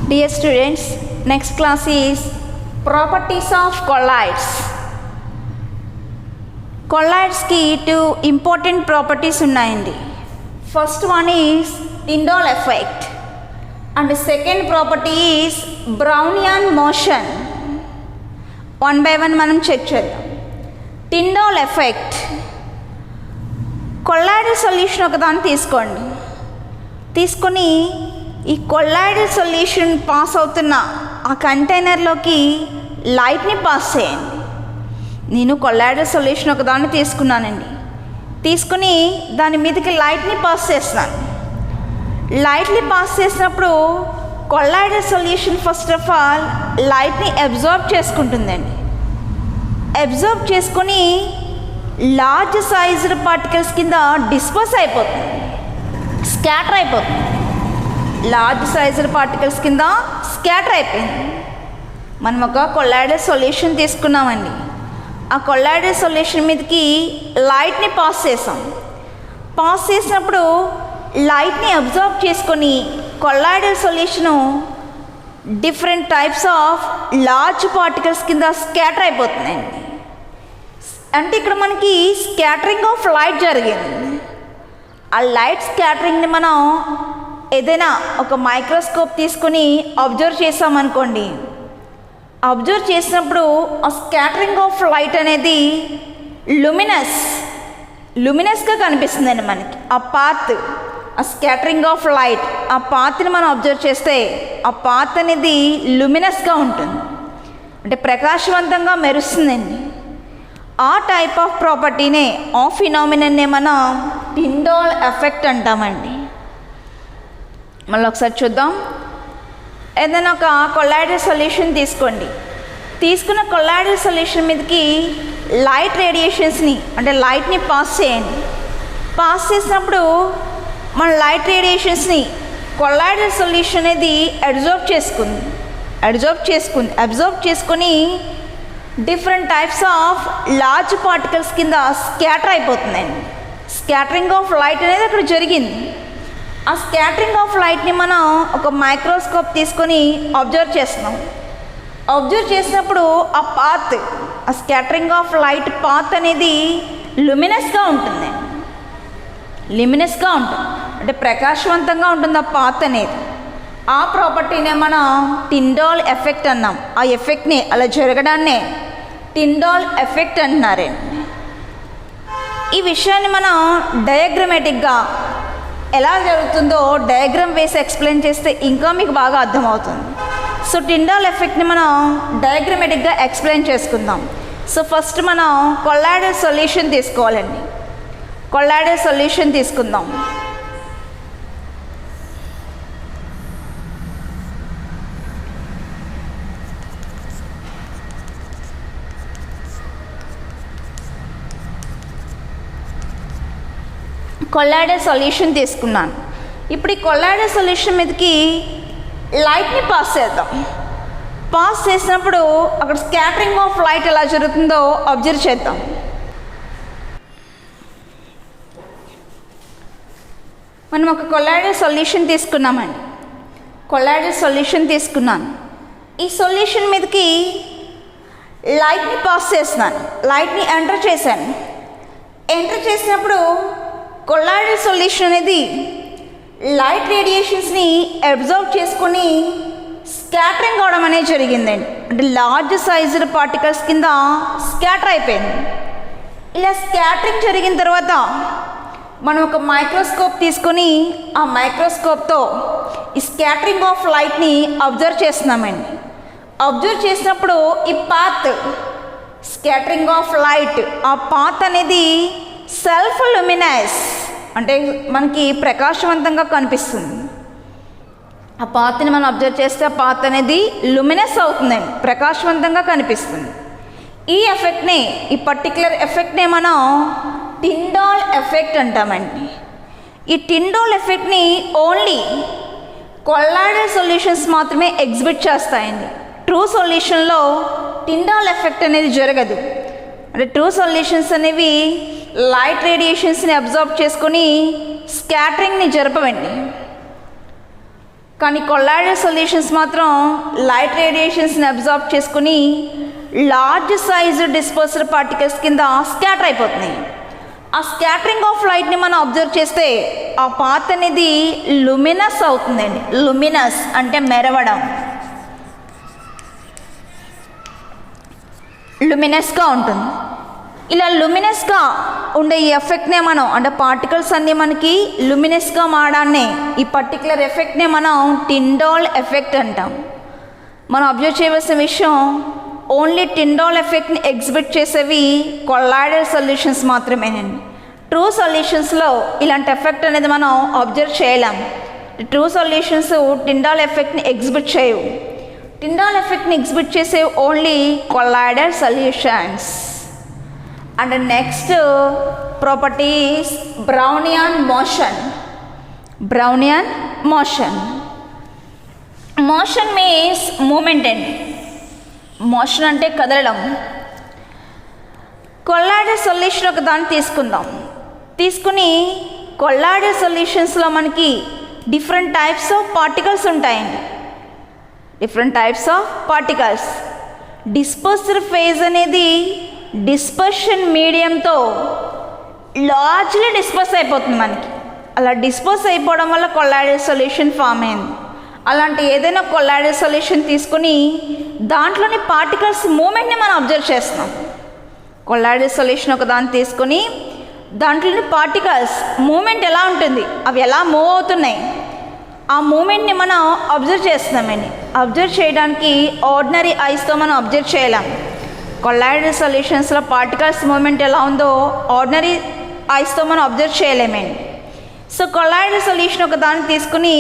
Dear students, next class is properties of colloids. Colloids ki two important properties unnayandi. First one is Tyndall effect and the second property is Brownian motion. One by one మనం check చేద్దాం. Tyndall effect. Colloidal solution ఒకదాన్ని తీసుకొని ఈ colloidal solution pass అవుతున్న ఆ కంటైనర్లోకి లైట్ని pass చేయండి. నేను కొల్లాయిడల్ సొల్యూషన్ ఒకదాన్ని తీసుకుని దాని మీదకి లైట్ని పాస్ చేస్తున్నాను. లైట్ని పాస్ చేసినప్పుడు colloidal solution first of all లైట్ని అబ్జార్బ్ చేసుకుంటుందండి. అబ్జార్బ్ చేసుకొని లార్జ్ సైజ్డ్ పార్టికల్స్ కింద డిస్పర్స్ అయిపోతుంది, స్కాటర్ అయిపోతుంది. లార్జ్ సైజ్డ్ పార్టికల్స్ కింద స్కాటర్ అయిపోయింది. మనం ఒక కొల్లాయిడల్ సొల్యూషన్ తీసుకున్నామండి. ఆ కొల్లాయిడల్ సొల్యూషన్ మీదకి లైట్ని పాస్ చేసినప్పుడు లైట్ని అబ్జర్వ్ చేసుకొని colloidal solution different types of large particles కింద స్కాటర్ అయిపోతుందండి. అంటే ఇక్కడ మనకి స్కాటరింగ్ ఆఫ్ లైట్ జరిగింది. ఆ లైట్ స్కాటరింగ్ని మనం ఏదైనా ఒక మైక్రోస్కోప్ తీసుకుని అబ్జర్వ్ చేసామనుకోండి. అబ్జర్వ్ చేసినప్పుడు ఆ స్కాటరింగ్ ఆఫ్ లైట్ అనేది లుమినస్గా కనిపిస్తుందండి మనకి. ఆ పాత్, ఆ స్కాటరింగ్ ఆఫ్ లైట్, ఆ పాత్ని మనం అబ్జర్వ్ చేస్తే ఆ పాత్ అనేది లుమినస్గా ఉంటుంది, అంటే ప్రకాశవంతంగా మెరుస్తుందండి. ఆ టైప్ ఆఫ్ ప్రాపర్టీనే, ఆ ఫినామినన్నే మనం టిండాల్ ఎఫెక్ట్ అంటామండి. మళ్ళీ ఒకసారి చూద్దాం. ఏదైనా ఒక కొల్లాయిడల్ సొల్యూషన్ తీసుకున్న కొల్లాయిడల్ సొల్యూషన్ మీదకి లైట్ రేడియేషన్స్ని, అంటే లైట్ని పాస్ చేయండి. పాస్ చేసినప్పుడు మన లైట్ రేడియేషన్స్ని కొల్లాయిడల్ సొల్యూషన్ అనేది అబ్జర్వ్ చేసుకొని different types of large particles కింద స్కాటర్ అయిపోతుందండి. స్కాటరింగ్ ఆఫ్ లైట్ అనేది అక్కడ జరిగింది. ఆ స్కాటరింగ్ ఆఫ్ లైట్ని మనం ఒక మైక్రోస్కోప్ తీసుకొని అబ్జర్వ్ చేసినప్పుడు ఆ పాత్, ఆ స్కాటరింగ్ ఆఫ్ లైట్ పాత్ అనేది లుమినస్గా ఉంటుంది, అంటే ప్రకాశవంతంగా ఉంటుంది ఆ పాత్ అనేది. ఆ ప్రాపర్టీనే మనం టిండాల్ ఎఫెక్ట్ అన్నాం. ఆ ఎఫెక్ట్ని, అలా జరగడాన్నే టిండాల్ ఎఫెక్ట్ అంటున్నారండి. ఈ విషయాన్ని మనం డయాగ్రమాటిక్గా ఎలా జరుగుతుందో డయాగ్రామ్ వేసి ఎక్స్ప్లెయిన్ చేస్తే ఇంకా మీకు బాగా అర్థమవుతుంది. సో టిండాల్ ఎఫెక్ట్ని మనం డయాగ్రమాటిక్గా ఎక్స్ప్లెయిన్ చేసుకుందాం. సో ఫస్ట్ మనం కొల్లాయిడల్ సొల్యూషన్ తీసుకోవాలండి. కొల్లాయిడల్ సొల్యూషన్ తీసుకుందాం. కొల్లాయిడల్ సొల్యూషన్ తీసుకున్నాను. ఇప్పుడు ఈ కొల్లాయిడల్ సొల్యూషన్ మీదకి లైట్ని పాస్ చేద్దాం. పాస్ చేసినప్పుడు అక్కడ స్కాటరింగ్ ఆఫ్ లైట్ ఎలా జరుగుతుందో అబ్జర్వ్ చేద్దాం. మనం ఒక కొల్లాయిడల్ సొల్యూషన్ తీసుకున్నామండి. ఈ సొల్యూషన్ మీదకి లైట్ని పాస్ చేస్తున్నాను. లైట్ని ఎంటర్ చేసినప్పుడు కొల్లాయిడల్ సొల్యూషన్ అనేది లైట్ రేడియేషన్స్ని అబ్జర్వ్ చేసుకొని స్కాటరింగ్ అవడం అనేది జరిగిందండి. అంటే లార్జ్ సైజ్డ్ పార్టికల్స్ కింద స్కాటర్ అయిపోయింది. ఇలా స్కాటరింగ్ జరిగిన తర్వాత మనం ఒక మైక్రోస్కోప్ తీసుకొని ఆ మైక్రోస్కోప్తో ఈ స్కాటరింగ్ ఆఫ్ లైట్ని అబ్జర్వ్ చేస్తున్నామండి. అబ్జర్వ్ చేసినప్పుడు ఈ పాత్, స్కాటరింగ్ ఆఫ్ లైట్, ఆ పాత్ అనేది సెల్ఫ్ లుమినస్, అంటే మనకి ప్రకాశవంతంగా కనిపిస్తుంది. ఆ పాత్ని మనం అబ్జర్వ్ చేస్తే ఆ పాత్ అనేది లుమినస్ అవుతుందండి, ప్రకాశవంతంగా కనిపిస్తుంది. ఈ ఎఫెక్ట్ని, ఈ పర్టికులర్ ఎఫెక్ట్ని మనం టిండాల్ ఎఫెక్ట్ అంటామండి. ఈ టిండాల్ ఎఫెక్ట్ని ఓన్లీ కొల్లాయిడల్ సొల్యూషన్స్ మాత్రమే ఎగ్జిబిట్ చేస్తాయండి. ట్రూ సొల్యూషన్లో టిండాల్ ఎఫెక్ట్ అనేది జరగదు. అంటే ట్రూ సొల్యూషన్స్ అనేవి లైట్ రేడియేషన్స్ని అబ్జర్వ్ చేసుకొని స్కాటరింగ్ని జరపవండి. కానీ కొల్లాయిడల్ సొల్యూషన్స్ మాత్రం లైట్ రేడియేషన్స్ని అబ్జార్బ్ చేసుకుని లార్జ్ సైజ్ డిస్పర్స్డ్ పార్టికల్స్ కింద స్కాటర్ అయిపోతున్నాయి. ఆ స్కాటరింగ్ ఆఫ్ లైట్ని మనం అబ్జర్వ్ చేస్తే ఆ పాత్ అనేది లుమినస్ అవుతుందండి. లుమినస్ అంటే మెరవడం, లుమినస్గా ఉంటుంది. ఇలా లుమినస్గా ఉండే ఈ ఎఫెక్ట్నే మనం అంటే పార్టికల్స్ అన్నీ మనకి లుమినస్గా మారడాన్ని ఈ పర్టికులర్ ఎఫెక్ట్నే మనం టిండాల్ ఎఫెక్ట్ అంటాం. మనం అబ్జర్వ్ చేయవలసిన విషయం ఓన్లీ టిండాల్ ఎఫెక్ట్ని ఎగ్జిబిట్ చేసేవి కొల్లాయిడల్ సొల్యూషన్స్ మాత్రమేనండి. ట్రూ సొల్యూషన్స్లో ఇలాంటి ఎఫెక్ట్ అనేది మనం అబ్జర్వ్ చేయలేం. ట్రూ సొల్యూషన్స్ టిండాల్ ఎఫెక్ట్ని ఎగ్జిబిట్ చేయవు. టిండాల్ ఎఫెక్ట్ని ఎగ్జిబిట్ చేసేవి only colloidal solutions. And the next property is Brownian motion. Brownian motion. Motion means movement and motion అంటే కదలడం. కొల్లాయిడల్ సొల్యూషన్ ఒక దాన్ని తీసుకుని కొల్లాయిడల్ సొల్యూషన్స్లో మనకి డిఫరెంట్ టైప్స్ ఆఫ్ పార్టికల్స్ ఉంటాయండి. Different types of particles. Dispersed phase అనేది dispersion మీడియంతో largely disperse అయిపోతుంది మనకి. అలా డిస్పర్స్ అయిపోవడం వల్ల కొల్లాయిడల్ సొల్యూషన్ ఫామ్ అయింది. అలాంటి ఏదైనా కొల్లాయిడల్ సొల్యూషన్ తీసుకుని దాంట్లోని పార్టికల్స్ మూమెంట్ని మనం అబ్జర్వ్ చేస్తున్నాం. కొల్లాయిడల్ సొల్యూషన్ ఒక దాన్ని తీసుకుని దాంట్లోని పార్టికల్స్ మూమెంట్ ఎలా ఉంటుంది, అవి ఎలా మూవ్ అవుతున్నాయి, ఆ మూమెంట్ని మనం అబ్జర్వ్ చేస్తున్నామండి. అబ్జర్వ్ చేయడానికి ఆర్డినరీ ఐస్తో మనం అబ్జర్వ్ చేయలేం. కొల్లాయిడల్ సొల్యూషన్స్లో పార్టికల్స్ మూమెంట్ ఎలా ఉందో ఆర్డినరీ ఐస్తో మనం అబ్జర్వ్ చేయలేమండి. సో కొల్లాయిడల్ సొల్యూషన్ ఒక దాన్ని తీసుకుని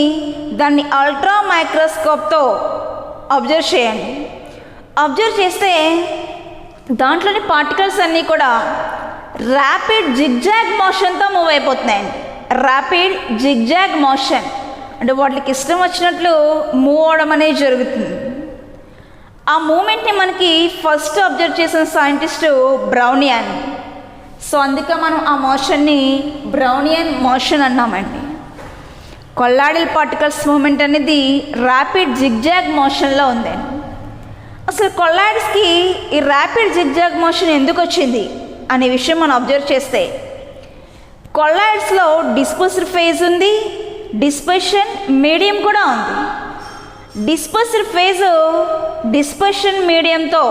దాన్ని అల్ట్రా మైక్రోస్కోప్తో అబ్జర్వ్ చేయండి. అబ్జర్వ్ చేస్తే దాంట్లోని పార్టికల్స్ అన్నీ కూడా ర్యాపిడ్ జిగ్జాగ్ మోషన్తో మూవ్ అయిపోతున్నాయండి. ర్యాపిడ్ జిగ్జాగ్ మోషన్ అంటే వాటికి ఇష్టం వచ్చినట్లు మూవ్ అవడం అనేది జరుగుతుంది. ఆ మూమెంట్ని మనకి ఫస్ట్ అబ్జర్వ్ చేసిన సైంటిస్టు బ్రౌనియన్. సో అందుకే మనం ఆ మోషన్ని బ్రౌనియన్ మోషన్ అన్నామండి. కొల్లాయిడల్ పార్టికల్స్ మూమెంట్ అనేది ర్యాపిడ్ జిగ్జాగ్ మోషన్లో ఉందండి. అసలు కొల్లాయిడ్స్కి ఈ ర్యాపిడ్ జిగ్జాగ్ మోషన్ ఎందుకు వచ్చింది అనే విషయం మనం అబ్జర్వ్ చేస్తే కొల్లాయిడ్స్లో డిస్పర్స్డ్ ఫేజ్ ఉంది, డిస్పర్షన్ మీడియం కూడా ఉంది. డిస్పర్స్డ్ ఫేజు డిస్పర్షన్ మీడియంతో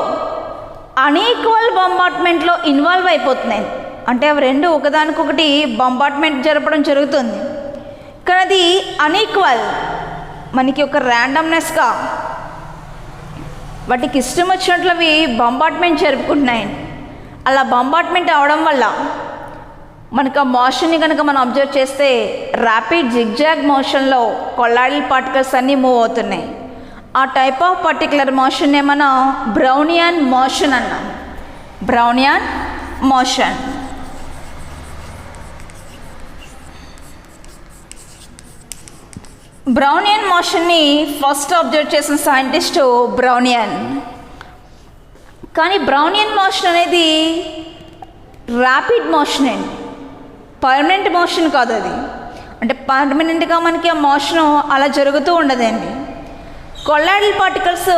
అన్ఈక్వల్ బొంబార్ట్మెంట్లో ఇన్వాల్వ్ అయిపోతున్నాయి. అంటే అవి రెండు ఒకదానికొకటి బొంబార్ట్మెంట్ జరపడం జరుగుతుంది. కానీ అది అన్ఈక్వల్, మనకి ఒక ర్యాండమ్నెస్గా వాటికి ఇష్టం వచ్చినట్లు అవి బొంబార్ట్మెంట్ జరుపుకుంటున్నాయి. అలా బొంబార్ట్మెంట్ అవడం వల్ల మనకు ఆ మోషన్ని కనుక మనం అబ్జర్వ్ చేస్తే ర్యాపిడ్ జిగ్జాగ్ మోషన్లో కొల్లాయిడల్ పార్టికల్స్ అన్నీ మూవ్ అవుతున్నాయి. ఆ టైప్ ఆఫ్ పర్టికులర్ మోషన్నే మనం బ్రౌనియన్ మోషన్ అన్నాం. Brownian motion. బ్రౌనియన్ మోషన్ని ఫస్ట్ అబ్జర్వ్ చేసిన సైంటిస్టు బ్రౌనియన్. కానీ బ్రౌనియన్ మోషన్ అనేది ర్యాపిడ్ మోషన్ అండి, పర్మనెంట్ మోషన్ కాదు అది. అంటే పర్మనెంట్గా మనకి ఆ మోషన్ అలా జరుగుతూ ఉండదండి. కొల్లాయిడల్ పార్టికల్స్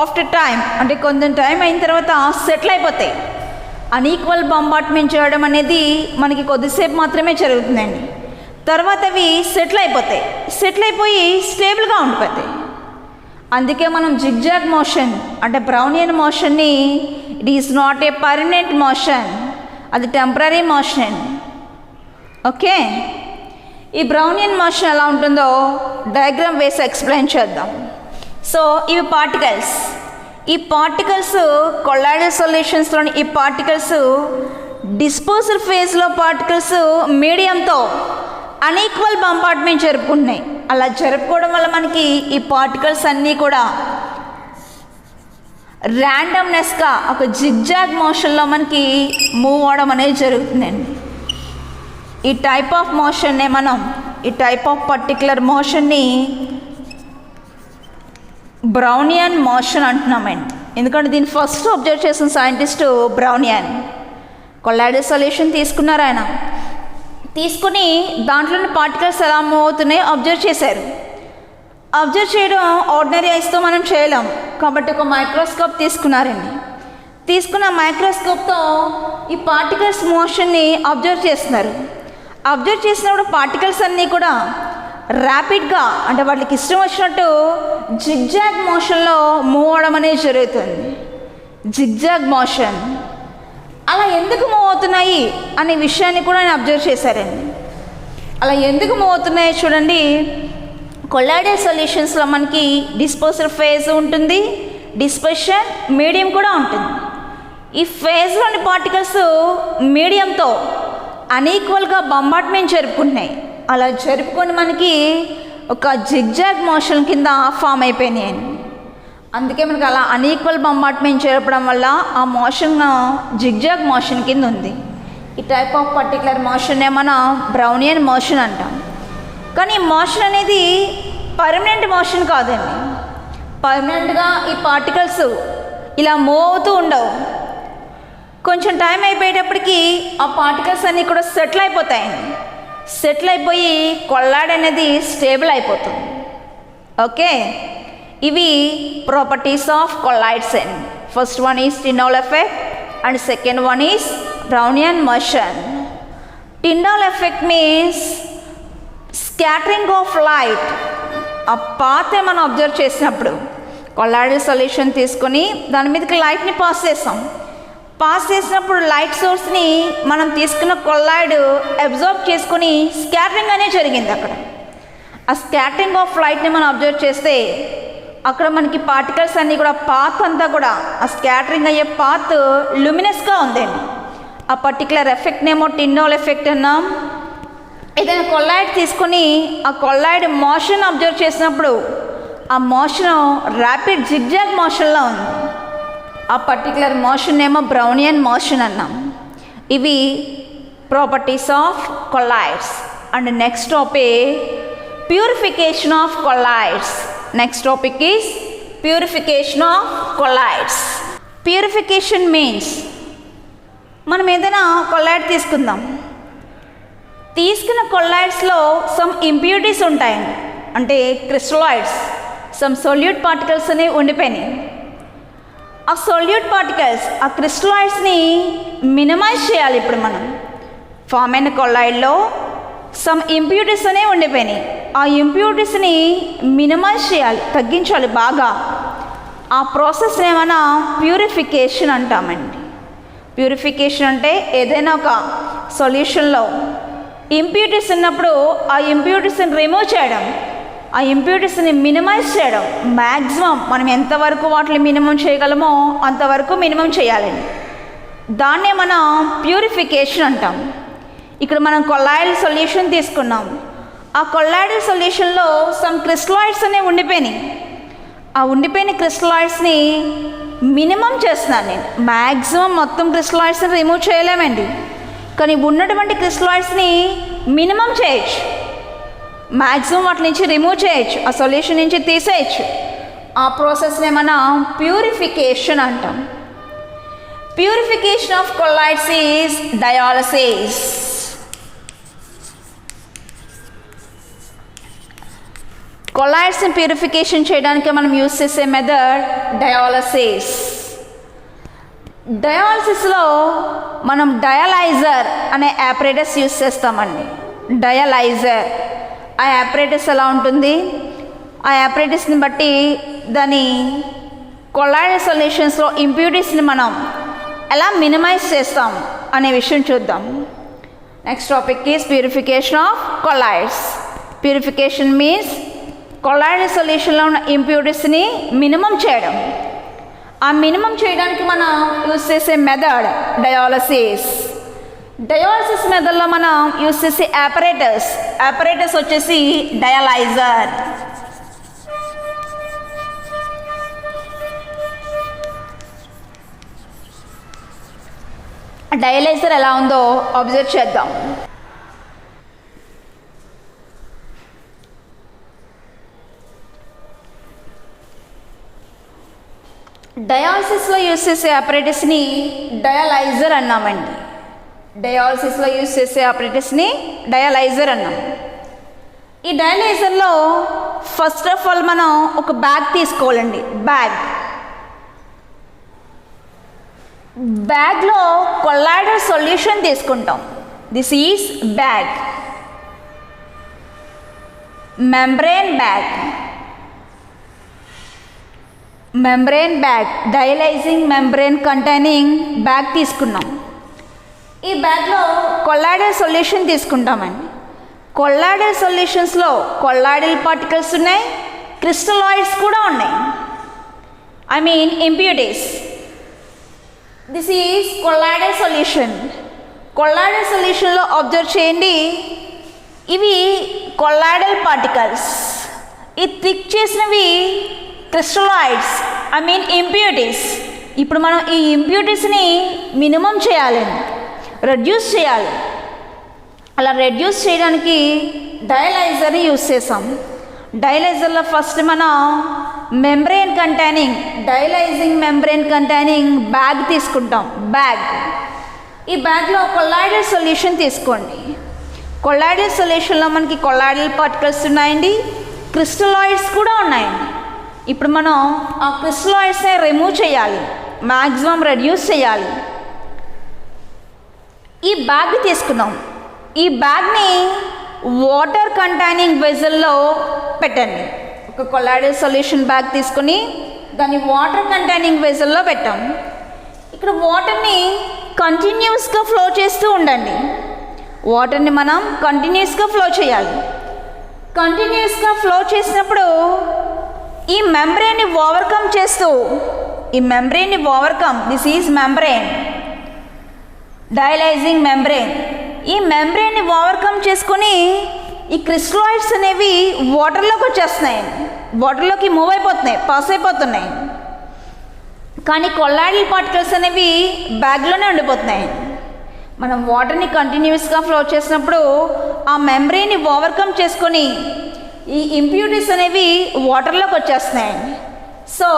ఆఫ్టర్ టైం అంటే కొంచెం టైం అయిన తర్వాత సెటిల్ అయిపోతాయి. అన్ఈక్వల్ బొంబార్ట్మెంట్ చేయడం అనేది మనకి కొద్దిసేపు మాత్రమే జరుగుతుందండి. తర్వాత అవి సెటిల్ అయిపోతాయి. సెటిల్ అయిపోయి స్టేబుల్గా ఉండిపోతాయి. అందుకే మనం జిగ్జాగ్ మోషన్ అంటే బ్రౌనియన్ మోషన్ని it is not a permanent motion, అది టెంపరీ మోషన్. ఓకే, ఈ బ్రౌనియన్ మోషన్ ఎలా ఉంటుందో డయాగ్రామ్ వేసి ఎక్స్ప్లెయిన్ చేద్దాం. సో ఇవి పార్టికల్స్. ఈ పార్టికల్స్ కొల్లాయిడల్ సొల్యూషన్స్లోని ఈ పార్టికల్స్ డిస్పోజల్ ఫేజ్లో పార్టికల్స్ మీడియంతో అన్ఈక్వల్ బొంబార్ట్మెంట్ జరుపుకుంటున్నాయి. అలా జరుపుకోవడం వల్ల మనకి ఈ పార్టికల్స్ అన్నీ కూడా ర్యాండమ్నెస్గా ఒక జిగ్జాగ్ మోషన్లో మనకి మూవ్ అవడం అనేది జరుగుతుందండి. ఈ టైప్ ఆఫ్ మోషన్నే మనం ఈ టైప్ ఆఫ్ పర్టికులర్ మోషన్ని బ్రౌనియన్ మోషన్ అంటున్నామండి. ఎందుకంటే దీన్ని ఫస్ట్ అబ్జర్వ్ చేసిన సైంటిస్టు బ్రౌనియన్. కొల్లాయిడల్ సొల్యూషన్ తీసుకున్నారు ఆయన. తీసుకుని దాంట్లోని పార్టికల్స్ ఎలా మూవ్ అవుతున్నాయో అబ్జర్వ్ చేశారు. అబ్జర్వ్ చేయడం ఆర్డినరీ ఐస్తో మనం చేయలేం, కాబట్టి ఒక మైక్రోస్కోప్ తీసుకున్నారండి. తీసుకున్న మైక్రోస్కోప్తో ఈ పార్టికల్స్ మోషన్ని అబ్జర్వ్ చేస్తున్నారు. అబ్జర్వ్ చేసినప్పుడు పార్టికల్స్ అన్నీ కూడా ర్యాపిడ్గా, అంటే వాళ్ళకి ఇష్టం వచ్చినట్టు జిగ్జాగ్ మోషన్లో మూవ్ అవడం అనేది జరుగుతుంది. జిగ్జాగ్ మోషన్ అలా ఎందుకు మూవ్ అవుతున్నాయి అనే విషయాన్ని కూడా నేను అబ్జర్వ్ చేశారండి. అలా ఎందుకు మూవ్ అవుతున్నాయో చూడండి. కొల్లాయిడల్ సొల్యూషన్స్లో మనకి డిస్పోజర్ ఫేజ్ ఉంటుంది, డిస్పర్షన్ మీడియం కూడా ఉంటుంది. ఈ ఫేజ్లోని పార్టికల్స్ మీడియంతో అన్ఈక్వల్గా బొంబార్డ్మెంట్ జరుపుకుంటున్నాయి. అలా జరుపుకొని మనకి ఒక జిగ్జాగ్ మోషన్ కింద ఫామ్ అయిపోయినాయండి. అందుకే మనకి అలా అన్ఈక్వల్ బొంబార్డ్మెంట్ జరపడం వల్ల ఆ మోషన్ జిగ్జాగ్ మోషన్ కింద ఉంది. ఈ టైప్ ఆఫ్ పర్టికులర్ మోషన్ మనం బ్రౌనియన్ మోషన్ అంటాం. కానీ ఈ మోషన్ అనేది పర్మనెంట్ మోషన్ కాదండి. పర్మనెంట్గా ఈ పార్టికల్స్ ఇలా మూవ్ అవుతూ ఉండవు. కొంచెం టైం అయిపోయేటప్పటికి ఆ పార్టికల్స్ అన్నీ కూడా సెటిల్ అయిపోతాయండి. సెటిల్ అయిపోయి కొల్లాయిడ్ అనేది స్టేబుల్ అయిపోతుంది. ఓకే, ఇవి ప్రాపర్టీస్ ఆఫ్ కొల్లాయిడ్స్ అండి. First one is Tyndall effect and second one is Brownian motion. Tyndall effect means scattering of light. ఆ పాత్ మనం అబ్జర్వ్ చేసినప్పుడు కొల్లాయిడల్ సొల్యూషన్ తీసుకొని దాని మీదకి లైట్ని పాస్ చేసినప్పుడు లైట్ సోర్స్ని మనం తీసుకున్న కొల్లాయిడ్ అబ్జర్వ్ చేసుకొని స్కాటరింగ్ అనేది జరిగింది. అక్కడ ఆ స్కాటరింగ్ ఆఫ్ లైట్ని మనం అబ్జర్వ్ చేస్తే అక్కడ మనకి పార్టికల్స్ అన్నీ కూడా పాత్ అంతా కూడా ఆ స్కాటరింగ్ అయ్యే పాత్ ల్యూమినస్గా ఉందండి. ఆ పర్టికులర్ ఎఫెక్ట్నేమో టిండాల్ ఎఫెక్ట్ అన్నాం. ఏదైనా కొల్లాయిడ్ తీసుకొని ఆ కొల్లాయిడ్ మోషన్ అబ్జర్వ్ చేసినప్పుడు ఆ మోషన్ ర్యాపిడ్ జిగ్జాగ్ మోషన్లో ఉంది. ఆ పర్టికులర్ మోషన్ ఏమో బ్రౌనియన్ మోషన్ అన్నాం. ఇవి properties of colloids. And next topic purification of colloids. Next topic is purification of colloids. Purification means మనం ఏదైనా కొల్లాయిడ్ తీసుకుందాం. తీసుకున్న కొల్లాయిడ్స్లో సమ్ ఇంప్యూరిటీస్ ఉంటాయండి, అంటే క్రిస్టలాయిడ్స్, సమ్ సొల్యూట్ పార్టికల్స్ అనేవి ఉండిపోయినాయి. ఆ సొల్యూట్ పార్టికల్స్ ఆ క్రిస్టలాయిడ్స్ని మినిమైజ్ చేయాలి. ఇప్పుడు మనం ఫామ్ అయిన కొల్లాయిడ్లో సమ్ ఇంప్యూరిటీస్ అనేవి ఉండిపోయినాయి. ఆ ఇంప్యూరిటీస్ని మినిమైజ్ చేయాలి, తగ్గించాలి బాగా. ఆ ప్రాసెస్ ఏమైనా ప్యూరిఫికేషన్ అంటామండి. ప్యూరిఫికేషన్ అంటే ఏదైనా ఒక సొల్యూషన్లో ఇంప్యూరిటీస్ ఉన్నప్పుడు ఆ ఇంప్యూరిటీస్ని రిమూవ్ చేయడం, ఆ ఇంప్యూరిటీస్ని మినిమైజ్ చేయడం. మ్యాక్సిమం మనం ఎంతవరకు వాటిని మినిమం చేయగలమో అంతవరకు మినిమం చేయాలండి. దాన్నే మనం ప్యూరిఫికేషన్ అంటాం. ఇక్కడ మనం కొల్లాయిడ్ సొల్యూషన్ తీసుకున్నాం. ఆ కొల్లాయిడ్ సొల్యూషన్లో సమ్ క్రిస్టలాయిడ్స్ అనేవి ఉండిపోయినాయి. ఆ ఉండిపోయిన క్రిస్టలాయిడ్స్ని మినిమం చేస్తున్నాను నేను. మ్యాక్సిమం మొత్తం క్రిస్టలాయిడ్స్ని రిమూవ్ చేయలేమండి, కానీ ఉన్నటువంటి క్రిస్టలాయిడ్స్ని మినిమం చేయొచ్చు. మ్యాక్సిమం వాటి నుంచి రిమూవ్ చేయొచ్చు, ఆ సొల్యూషన్ నుంచి తీసేయచ్చు. ఆ ప్రాసెస్ని మనం ప్యూరిఫికేషన్ అంటాం. Purification of colloids is dialysis. కొల్లాయిడ్స్ని ప్యూరిఫికేషన్ చేయడానికి మనం యూజ్ చేసే మెథడ్ డయాలసిస్. డయాలసిస్లో మనం డయాలైజర్ అనే యాపరేటస్ యూజ్ చేస్తామండి. డయాలైజర్ ఆ యాపరేటస్ ఎలా ఉంటుంది, ఆ యాపరేటస్ని బట్టి దాని కొల్లాయిడ్ సొల్యూషన్స్లో ఇంప్యూరిటీస్ని మనం ఎలా మినిమైజ్ చేస్తాం అనే విషయం చూద్దాం. Next topic is purification of colloids. Purification means colloid సొల్యూషన్లో ఉన్న ఇంప్యూరిటీస్ని మినిమం చేయడం. ఆ మినిమం చేయడానికి మనం యూజ్ చేసే మెథడ్ డయాలసిస్. డయాలసిస్ మెథడ్లో మనం యూజ్ చేసే యాపరేటస్ వచ్చేసి డయాలైజర్. డయాలైజర్ ఎలా ఉందో అబ్జర్వ్ చేద్దాం. డయాలసిస్లో యూజ్ చేసే యాపరేటస్ని డయాలైజర్ అన్నామండి. డయాలసిస్లో యూజ్ చేసే ఆపరేటర్స్ని డయాలైజర్ అన్నాం. ఈ డయాలైజర్లో ఫస్ట్ ఆఫ్ ఆల్ మనం ఒక బ్యాగ్ తీసుకోవాలండి. బ్యాగ్లో కొల్లాయిడల్ సొల్యూషన్ తీసుకుంటాం. This is bag. Membrane bag dialysing membrane containing bag తీసుకున్నాం. ఈ బ్యాగ్లో కొల్లాయిడల్ సొల్యూషన్ తీసుకుంటామండి. కొల్లాయిడల్ సొల్యూషన్స్లో కొల్లాయిడల్ పార్టికల్స్ ఉన్నాయి, క్రిస్టలాయిడ్స్ కూడా ఉన్నాయి, I mean impurities. This is colloidal solution. Colloidal సొల్యూషన్లో అబ్జర్వ్ చేయండి, ఇవి కొల్లాయిడల్ పార్టికల్స్. ఈ థిక్ చేసినవి క్రిస్టలాయిడ్స్, ఐ మీన్ ఇంప్యూరిటీస్. ఇప్పుడు మనం ఈ ఇంప్యూరిటీస్ని మినిమం చేయాలండి, రెడ్యూస్ చేయాలి. అలా రెడ్యూస్ చేయడానికి డయలైజర్ని యూజ్ చేసాం. డయలైజర్లో ఫస్ట్ మనం డయలైజింగ్ మెంబ్రేన్ కంటైనింగ్ బ్యాగ్ తీసుకుంటాం. ఈ బ్యాగ్లో కొల్లాయిడల్ సొల్యూషన్ తీసుకోండి. కొల్లాయిడల్ సొల్యూషన్లో మనకి కొల్లాయిడల్ పార్టికల్స్ ఉన్నాయండి, క్రిస్టలాయిడ్స్ కూడా ఉన్నాయండి. ఇప్పుడు మనం ఆ క్రిస్టలాయిడ్స్ని రిమూవ్ చేయాలి, మ్యాక్సిమం రెడ్యూస్ చేయాలి. ఈ బ్యాగ్ తీసుకున్నాం. ఈ బ్యాగ్ని వాటర్ కంటైనింగ్ వెజల్లో పెట్టండి. ఒక కొల్లాయిడల్ సొల్యూషన్ బ్యాగ్ తీసుకుని దాన్ని వాటర్ కంటైనింగ్ వెజల్లో పెట్టాం. ఇక్కడ వాటర్ని కంటిన్యూస్గా ఫ్లో చేస్తూ ఉండండి. వాటర్ని మనం కంటిన్యూస్గా ఫ్లో చేయాలి. కంటిన్యూస్గా ఫ్లో చేసినప్పుడు ఈ మెంబ్రేన్ని ఓవర్కమ్ చేస్తూ this is membrane, dialysing membrane. ఈ మెంబ్రేన్ని ఓవర్కమ్ చేసుకొని ఈ క్రిస్టలాయిడ్స్ అనేవి వాటర్లోకి వచ్చేస్తున్నాయి, వాటర్లోకి మూవ్ అయిపోతున్నాయి, పాస్ అయిపోతున్నాయి. కానీ కొల్లాయిడల్ పార్టికల్స్ అనేవి బ్యాగ్లోనే ఉండిపోతున్నాయి. మనం వాటర్ని కంటిన్యూస్గా ఫ్లో చేసినప్పుడు ఆ మెంబ్రేన్ని ఓవర్కమ్ చేసుకొని ఈ ఇంప్యూరిటీస్ అనేవి వాటర్లోకి వచ్చేస్తున్నాయి. So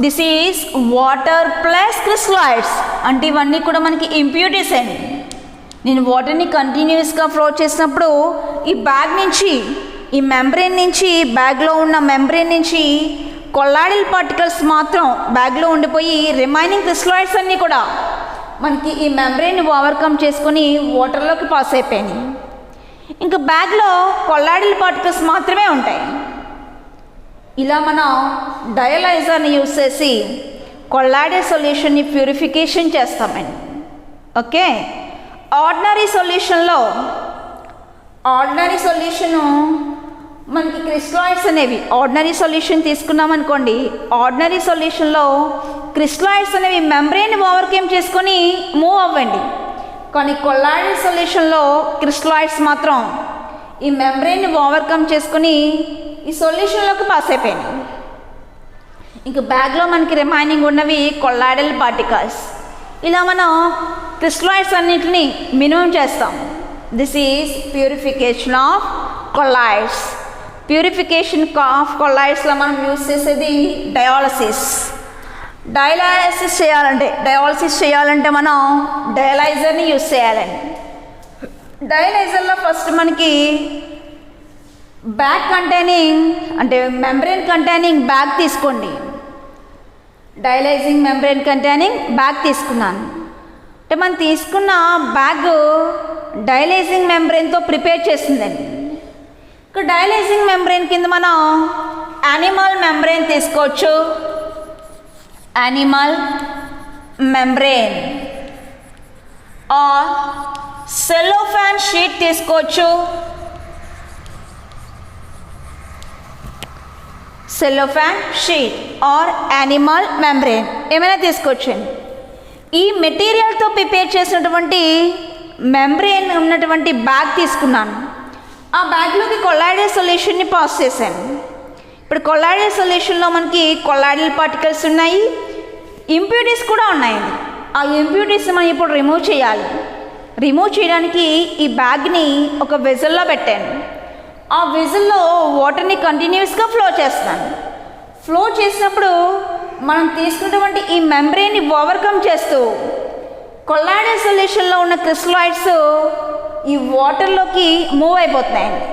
this is water plus crystalloids, అంటే ఇవన్నీ కూడా మనకి ఇంప్యూరిటీస్ అండి. నేను వాటర్ని కంటిన్యూస్గా ఫ్లో చేసినప్పుడు ఈ బ్యాగ్ నుంచి, ఈ మెంబ్రేన్ నుంచి, బ్యాగ్లో ఉన్న మెంబ్రేన్ నుంచి కొల్లాయిడల్ పార్టికల్స్ మాత్రం బ్యాగ్లో ఉండిపోయి రిమైనింగ్ క్రిస్టలాయిడ్స్ అన్నీ కూడా మనకి ఈ మెంబ్రేన్ని ఓవర్కమ్ చేసుకొని వాటర్లోకి పాస్ అయిపోయినాయి. ఇంకా బ్యాగ్లో కొల్లాయిడల్ పార్టికల్స్ మాత్రమే ఉంటాయి. ఇలా మనం డయలైజర్ని యూజ్ చేసి కొల్లాయిడల్ సొల్యూషన్ని ప్యూరిఫికేషన్ చేస్తామండి. ఓకే, ఆర్డినరీ సొల్యూషను మనకి క్రిస్టలాయిడ్స్ అనేవి, ఆర్డినరీ సొల్యూషన్ తీసుకున్నాం అనుకోండి, ఆర్డినరీ సొల్యూషన్లో క్రిస్టలాయిడ్స్ అనేవి మెంబ్రేన్ని ఓవర్కమ్ చేసుకొని మూవ్ అవ్వండి. కానీ కొల్లాయిడల్ సొల్యూషన్లో క్రిస్టలాయిడ్స్ మాత్రం ఈ మెంబ్రేన్ని ఓవర్కమ్ చేసుకొని ఈ సొల్యూషన్లోకి పాస్ అయిపోయినాయి. ఇంక బ్యాగ్లో మనకి రిమైనింగ్ ఉన్నవి కొల్లాయిడల్ పార్టికల్స్. ఇలా మనం క్రిస్టలాయిడ్స్ అన్నింటినీ మినిమం చేస్తాం. This is purification of colloids. Purification of కొల్లాయిడ్స్లో మనం యూజ్ చేసేది డయాలసిస్. డయాలసిస్ చేయాలంటే మనం డయలైజర్ని యూజ్ చేయాలండి. డయలైజర్లో ఫస్ట్ మనకి బ్యాగ్ కంటైనింగ్, అంటే మెంబ్రేన్ కంటైనింగ్ బ్యాగ్ తీసుకోండి. డయలైజింగ్ మెంబ్రేన్ కంటైనింగ్ బ్యాగ్ తీసుకున్నాను. అంటే మనం తీసుకున్న బ్యాగ్ డయలైజింగ్ మెంబ్రేన్తో ప్రిపేర్ చేసిందండి. ఇక్కడ డయలైజింగ్ మెంబ్రేన్ కింద మనం యానిమల్ మెంబ్రేన్ తీసుకోవచ్చు, యానిమల్ మెంబ్రేన్, ఆర్ సెల్లోఫాన్ షీట్ తీసుకోవచ్చు, సెల్లోఫాన్ షీట్ ఆర్ యానిమల్ మెంబ్రేన్ ఏమైనా తీసుకోవచ్చండి. ఈ మెటీరియల్తో ప్రిపేర్ చేసినటువంటి మెంబ్రేన్ ఉన్నటువంటి బ్యాగ్ తీసుకున్నాను. ఆ బ్యాగ్లోకి కొల్లాయిడల్ సొల్యూషన్ని పాస్ చేశాను. ఇప్పుడు కొల్లాయిడల్ సొల్యూషన్లో మనకి కొల్లాయిడల్ పార్టికల్స్ ఉన్నాయి, ఇంప్యూరిటీస్ కూడా ఉన్నాయండి. ఆ ఇంప్యూరిటీస్ మనం ఇప్పుడు రిమూవ్ చేయాలి. రిమూవ్ చేయడానికి ఈ బ్యాగ్ని ఒక వెజల్లో పెట్టాను. ఆ వెజల్లో వాటర్ని కంటిన్యూస్గా ఫ్లో చేస్తాను. ఫ్లో చేసినప్పుడు మనం తీసుకున్నటువంటి ఈ మెంబ్రేన్ని ఓవర్కమ్ చేస్తూ కొల్లాయిడల్ సొల్యూషన్లో ఉన్న క్రిస్టలాయిడ్స్ ఈ వాటర్లోకి మూవ్ అయిపోతున్నాయండి.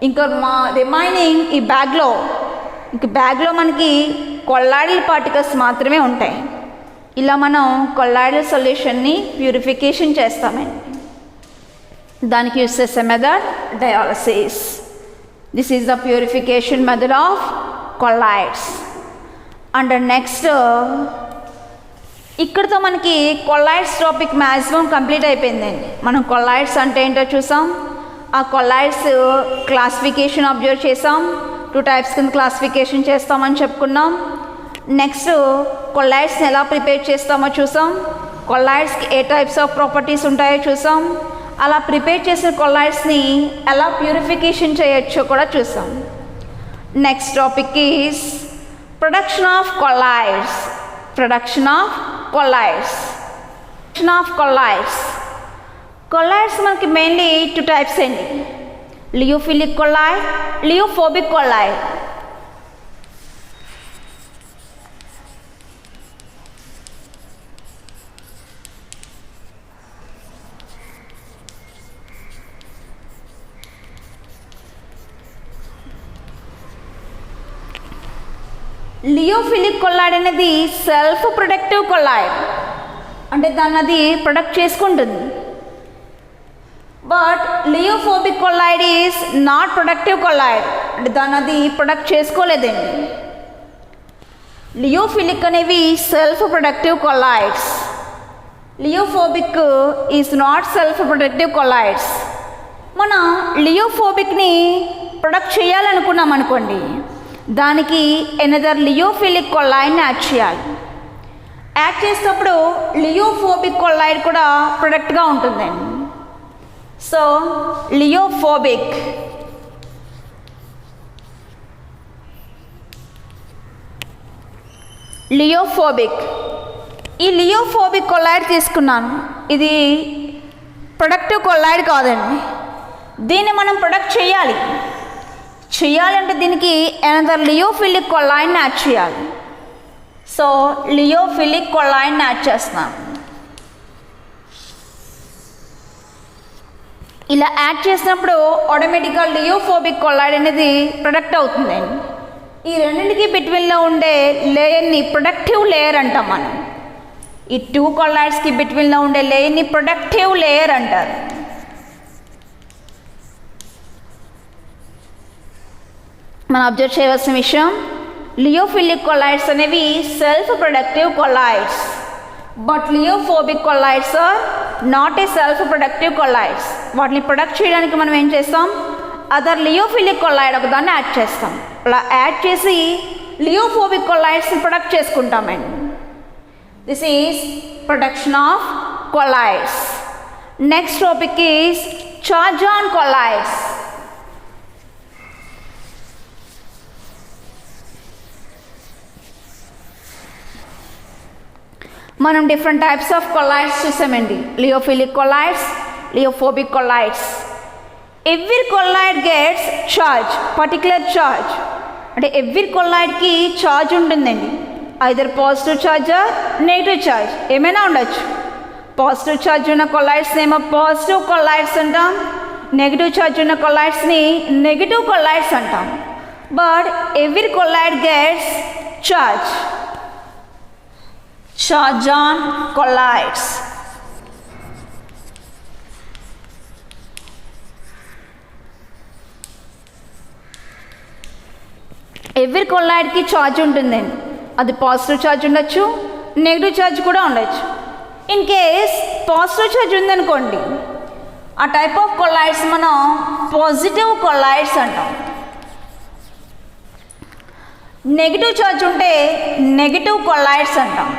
ఇంకా రిమైనింగ్ ఈ బ్యాగ్లో మనకి కొల్లాయిడల్ పార్టికల్స్ మాత్రమే ఉంటాయి. ఇలా మనం కొల్లాయిడల్ సొల్యూషన్ని ప్యూరిఫికేషన్ చేస్తామండి. దానికి యూస్ చేసే method dialysis. This is the purification method of colloids. And next ఇక్కడితో మనకి కొల్లాయిడ్స్ టాపిక్ మ్యాక్సిమం కంప్లీట్ అయిపోయిందండి. మనం కొల్లాయిడ్స్ అంటే ఏంటో చూసాం. ఆ కొల్లాయిడ్స్ క్లాసిఫికేషన్ అబ్జర్వ్ చేసాం. 2 టైప్స్ కింద క్లాసిఫికేషన్ చేస్తామని చెప్పుకున్నాం. నెక్స్ట్ కొల్లాయిడ్స్ని ఎలా ప్రిపేర్ చేస్తామో చూసాం. కొల్లాయిడ్స్కి ఏ టైప్స్ ఆఫ్ ప్రాపర్టీస్ ఉంటాయో చూసాం. అలా ప్రిపేర్ చేసిన కొల్లాయిడ్స్ని ఎలా ప్యూరిఫికేషన్ చేయొచ్చో కూడా చూసాం. Next topic is production of colloids. Colloids మనకి మెయిన్లీ 2 టైప్స్ అండి. Lyophilic colloid, lyophobic colloid. Lyophilic colloid అనేది సెల్ఫ్ ప్రొడక్టివ్ కొల్లాయిడ్, అంటే దాన్ని అది ప్రొడక్ట్ చేసుకుంటుంది. But lyophobic colloid is not productive colloid, అంటే దాన్ని అది ప్రొడక్ట్ చేసుకోలేదండి. లియోఫిలిక్ అనేవి self productive colloids, lyophobic is not self productive colloids. మనం లియోఫోబిక్ని ప్రొడక్ట్ చేయాలనుకున్నాం అనుకోండి, దానికి ఎనదర్ లియోఫిలిక్ కొల్లాయిడ్ని యాడ్ చేయాలి. యాడ్ చేసేటప్పుడు లియోఫోబిక్ కొల్లాయిడ్ కూడా ప్రొడక్ట్గా ఉంటుందండి. సో లియోఫోబిక్ ఈ లియోఫోబిక్ కొల్లాయిడ్ తీసుకున్నాను. ఇది ప్రొడక్టివ్ కొల్లాయిడ్ కాదండి. దీన్ని మనం ప్రొడక్ట్ చేయాలంటే దీనికి ఎనదర్ లియోఫిలిక్ కొల్లాయిడ్ని యాడ్ చేయాలి. సో లియోఫిలిక్ కొల్లాయిడ్ని యాడ్ చేస్తున్నాను. ఇలా యాడ్ చేసినప్పుడు ఆటోమేటిక్గా లియోఫోబిక్ కొల్లాయిడ్ అనేది ప్రొడక్ట్ అవుతుందండి. ఈ రెండింటికి బిట్వీన్లో ఉండే లేయర్ని ప్రొడక్టివ్ లేయర్ అంటాం మనం. ఈ 2 కొల్లాయిడ్స్కి బిట్వీన్లో ఉండే లేయర్ని ప్రొడక్టివ్ లేయర్ అంటారు. మనం అబ్జర్వ్ చేయవలసిన విషయం, లియోఫిలిక్ కొల్లాయిడ్స్ అనేవి self productive colloids, but lyophobic colloids are not a self productive colloids. వాటిని ప్రొడక్ట్ చేయడానికి మనం ఏం చేస్తాం, అదర్ లియోఫిలిక్ కొల్లాయిడ్ ఒకదాన్ని యాడ్ చేస్తాం. అలా యాడ్ చేసి లియోఫోబిక్ కొల్లాయిడ్స్ని ప్రొడక్ట్ చేసుకుంటామండి. This is production of colloids. Next topic is charge on colloids. మనం డిఫరెంట్ టైప్స్ ఆఫ్ కొల్లాయిడ్స్ చూసామండి. Lyophilic colloids, lyophobic colloids. Every colloid gets charge, particular charge. అంటే every కొల్లాయిడ్కి చార్జ్ ఉంటుందండి. Either positive charge or negative charge, ఏమైనా ఉండొచ్చు. Positive charge ఉన్న కొల్లాయిడ్స్ని ఏమో positive colloids అంటాం, నెగిటివ్ చార్జ్ ఉన్న కొల్లాయిడ్స్ని నెగిటివ్ కొల్లాయిడ్స్ అంటాం. But every colloid gets charge. Charge on colloids. Every కొల్లాయిడ్కి ఛార్జ్ ఉంటుందండి. అది పాజిటివ్ ఛార్జ్ ఉండొచ్చు, నెగిటివ్ ఛార్జ్ కూడా ఉండొచ్చు. ఇన్ కేస్ పాజిటివ్ ఛార్జ్ ఉందనుకోండి, ఆ టైప్ ఆఫ్ కొల్లాయిడ్స్ మనం పాజిటివ్ కొల్లాయిడ్స్ అంటాం. నెగిటివ్ ఛార్జ్ ఉంటే నెగిటివ్ కొల్లాయిడ్స్ అంటాం.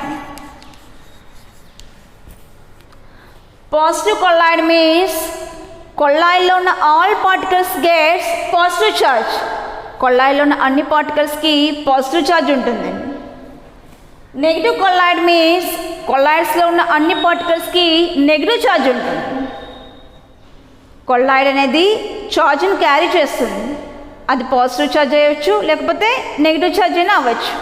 పాజిటివ్ కొల్లాయిడ్ మీన్స్ కొల్లాయిడ్లో ఉన్న all particles gets positive charge. కొల్లాయిడ్లో ఉన్న అన్ని పార్టికల్స్కి పాజిటివ్ ఛార్జ్ ఉంటుంది. నెగిటివ్ కొల్లాయిడ్ మీన్స్ కొల్లాయిడ్స్లో ఉన్న అన్ని పార్టికల్స్కి నెగిటివ్ ఛార్జ్ ఉంటుంది. కొల్లాయిడ్ అనేది ఛార్జ్ని క్యారీ చేస్తుంది. అది పాజిటివ్ ఛార్జ్ అయ్యవచ్చు, లేకపోతే నెగిటివ్ ఛార్జ్ అయినా అవ్వచ్చు.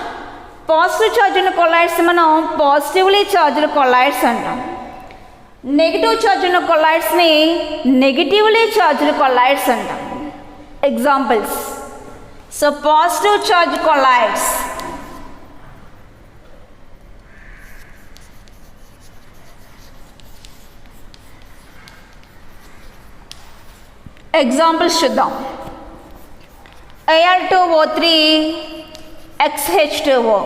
పాజిటివ్ ఛార్జ్ ఉన్న కొల్లాయిడ్స్ మనం పాజిటివ్లీ ఛార్జ్డ్ కొల్లాయిడ్స్ అంటాం. నెగిటివ్ ఛార్జ్ ఉన్న కొల్లాయిడ్స్ని నెగిటివ్లీ ఛార్జ్డ్ కొల్లాయిడ్స్ అంటాం. Examples. So positive charge collides. Examples చూద్దాం. Al2O3 XH2O,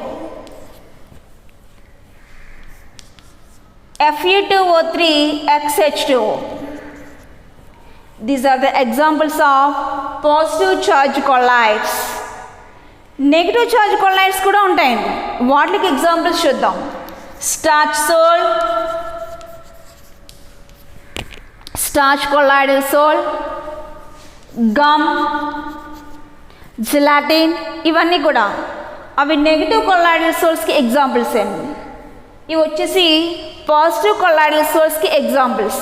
Fe2O3 XH2O. These are the examples of positive charge collides. Negative charge colloids కూడా ఉంటాయండి. వాటికి ఎగ్జాంపుల్స్ చూద్దాం. Starch sol, starch colloidal sol, gum, gelatin, ఇవన్నీ కూడా అవి negative colloidal సోల్స్కి examples అండి. ఇవి వచ్చేసి పాజిటివ్ కొల్లాయిడల్ సోల్స్కి ఎగ్జాంపుల్స్.